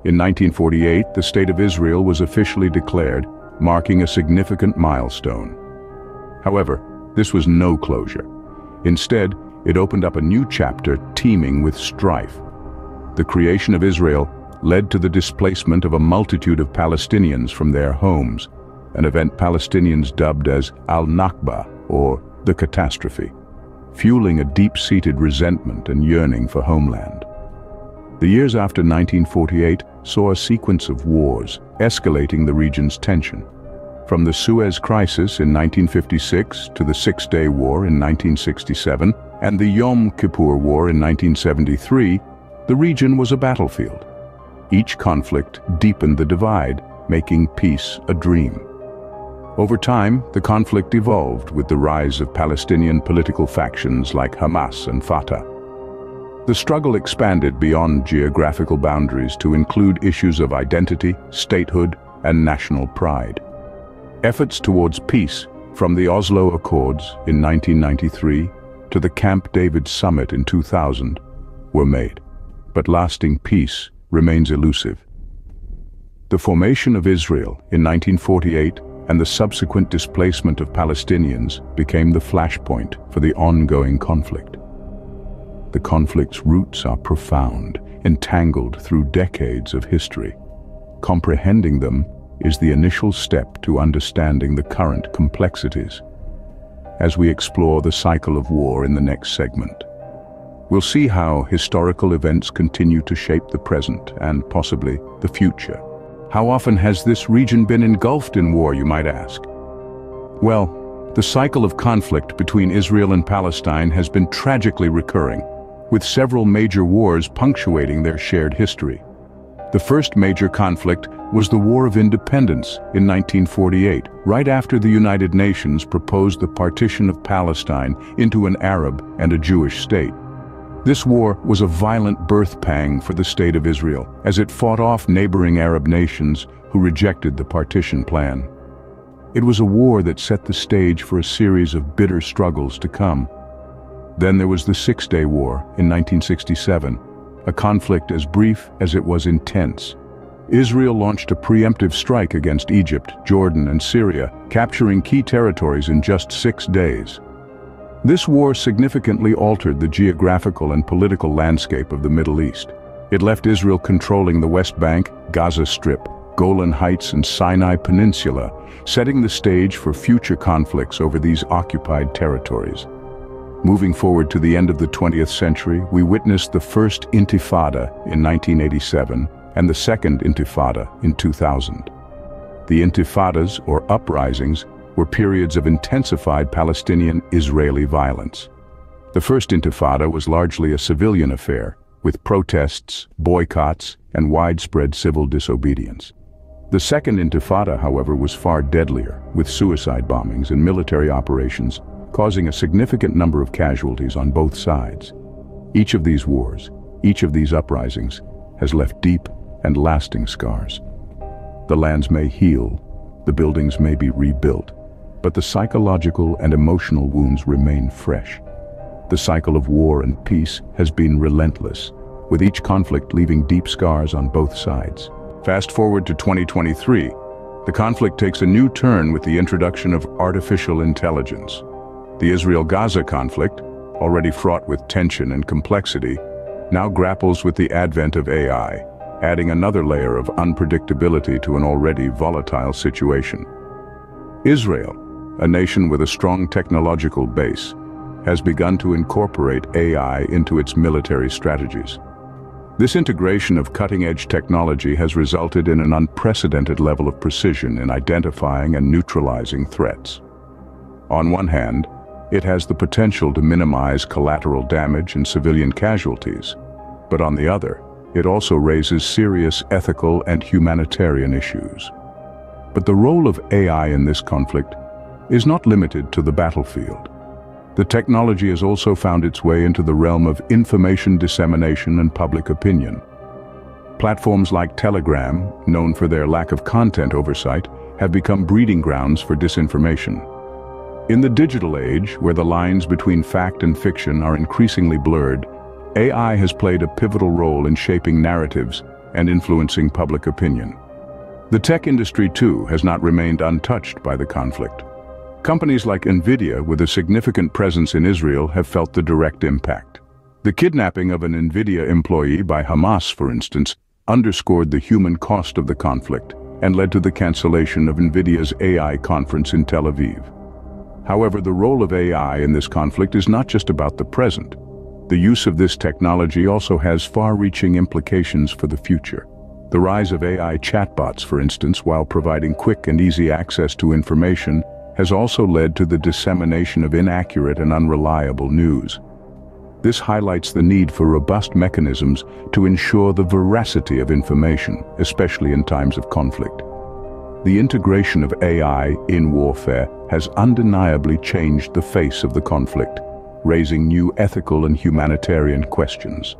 In 1948, the State of Israel was officially declared, marking a significant milestone. However, this was no closure. Instead, it opened up a new chapter teeming with strife. The creation of Israel led to the displacement of a multitude of Palestinians from their homes, an event Palestinians dubbed as Al-Nakba, or the catastrophe, fueling a deep-seated resentment and yearning for homeland. The years after 1948 saw a sequence of wars, escalating the region's tension. From the Suez Crisis in 1956 to the Six-Day War in 1967 and the Yom Kippur War in 1973, the region was a battlefield. Each conflict deepened the divide, making peace a dream. Over time, the conflict evolved with the rise of Palestinian political factions like Hamas and Fatah. The struggle expanded beyond geographical boundaries to include issues of identity, statehood, and national pride. Efforts towards peace, from the Oslo Accords in 1993 to the Camp David Summit in 2000, were made. But lasting peace remains elusive. The formation of Israel in 1948 and the subsequent displacement of Palestinians became the flashpoint for the ongoing conflict. The conflict's roots are profound, entangled through decades of history. Comprehending them is the initial step to understanding the current complexities. As we explore the cycle of war in the next segment, we'll see how historical events continue to shape the present and possibly the future. How often has this region been engulfed in war, you might ask? Well, the cycle of conflict between Israel and Palestine has been tragically recurring, with several major wars punctuating their shared history. The first major conflict was the War of Independence in 1948, right after the United Nations proposed the partition of Palestine into an Arab and a Jewish state. This war was a violent birth pang for the State of Israel, as it fought off neighboring Arab nations who rejected the partition plan. It was a war that set the stage for a series of bitter struggles to come. Then there was the Six-Day War in 1967, a conflict as brief as it was intense. Israel launched a preemptive strike against Egypt, Jordan, and Syria, capturing key territories in just 6 days. This war significantly altered the geographical and political landscape of the Middle East. It left Israel controlling the West Bank, Gaza Strip, Golan Heights, and Sinai Peninsula, setting the stage for future conflicts over these occupied territories. Moving forward to the end of the 20th century, we witnessed the First Intifada in 1987 and the Second Intifada in 2000. The Intifadas, or uprisings, were periods of intensified Palestinian-Israeli violence. The First Intifada was largely a civilian affair, with protests, boycotts, and widespread civil disobedience. The Second Intifada, however, was far deadlier, with suicide bombings and military operations, causing a significant number of casualties on both sides. Each of these wars, each of these uprisings, has left deep and lasting scars. The lands may heal, the buildings may be rebuilt, but the psychological and emotional wounds remain fresh. The cycle of war and peace has been relentless, with each conflict leaving deep scars on both sides. Fast forward to 2023, the conflict takes a new turn with the introduction of artificial intelligence. The Israel-Gaza conflict, already fraught with tension and complexity, now grapples with the advent of AI, adding another layer of unpredictability to an already volatile situation. Israel, a nation with a strong technological base, has begun to incorporate AI into its military strategies. This integration of cutting-edge technology has resulted in an unprecedented level of precision in identifying and neutralizing threats. On one hand, it has the potential to minimize collateral damage and civilian casualties, but on the other, it also raises serious ethical and humanitarian issues. But the role of AI in this conflict is not limited to the battlefield. The technology has also found its way into the realm of information dissemination and public opinion. Platforms like Telegram, known for their lack of content oversight, have become breeding grounds for disinformation. In the digital age, where the lines between fact and fiction are increasingly blurred, AI has played a pivotal role in shaping narratives and influencing public opinion. The tech industry, too, has not remained untouched by the conflict. Companies like NVIDIA, with a significant presence in Israel, have felt the direct impact. The kidnapping of an NVIDIA employee by Hamas, for instance, underscored the human cost of the conflict and led to the cancellation of NVIDIA's AI conference in Tel Aviv. However, the role of AI in this conflict is not just about the present. The use of this technology also has far-reaching implications for the future. The rise of AI chatbots, for instance, while providing quick and easy access to information, has also led to the dissemination of inaccurate and unreliable news. This highlights the need for robust mechanisms to ensure the veracity of information, especially in times of conflict. The integration of AI in warfare has undeniably changed the face of the conflict, raising new ethical and humanitarian questions.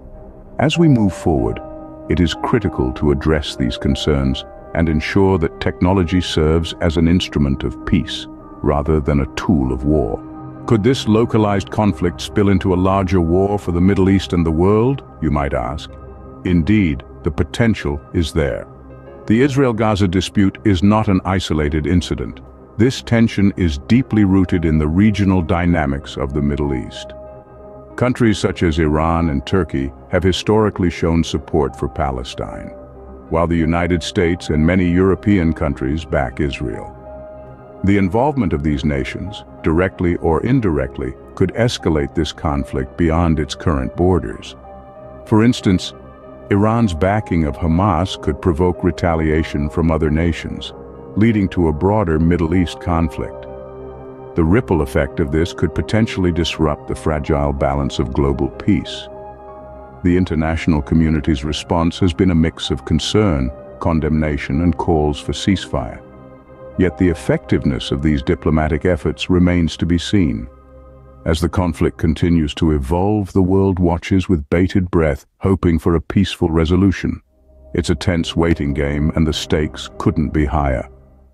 As we move forward, it is critical to address these concerns and ensure that technology serves as an instrument of peace rather than a tool of war. Could this localized conflict spill into a larger war for the Middle East and the world, you might ask? Indeed, the potential is there. The Israel-Gaza dispute is not an isolated incident. This tension is deeply rooted in the regional dynamics of the Middle East. Countries such as Iran and Turkey have historically shown support for Palestine, while the United States and many European countries back Israel. The involvement of these nations, directly or indirectly, could escalate this conflict beyond its current borders. For instance, Iran's backing of Hamas could provoke retaliation from other nations, leading to a broader Middle East conflict. The ripple effect of this could potentially disrupt the fragile balance of global peace. The international community's response has been a mix of concern, condemnation, and calls for ceasefire. Yet the effectiveness of these diplomatic efforts remains to be seen. As the conflict continues to evolve, the world watches with bated breath, hoping for a peaceful resolution. It's a tense waiting game, and the stakes couldn't be higher.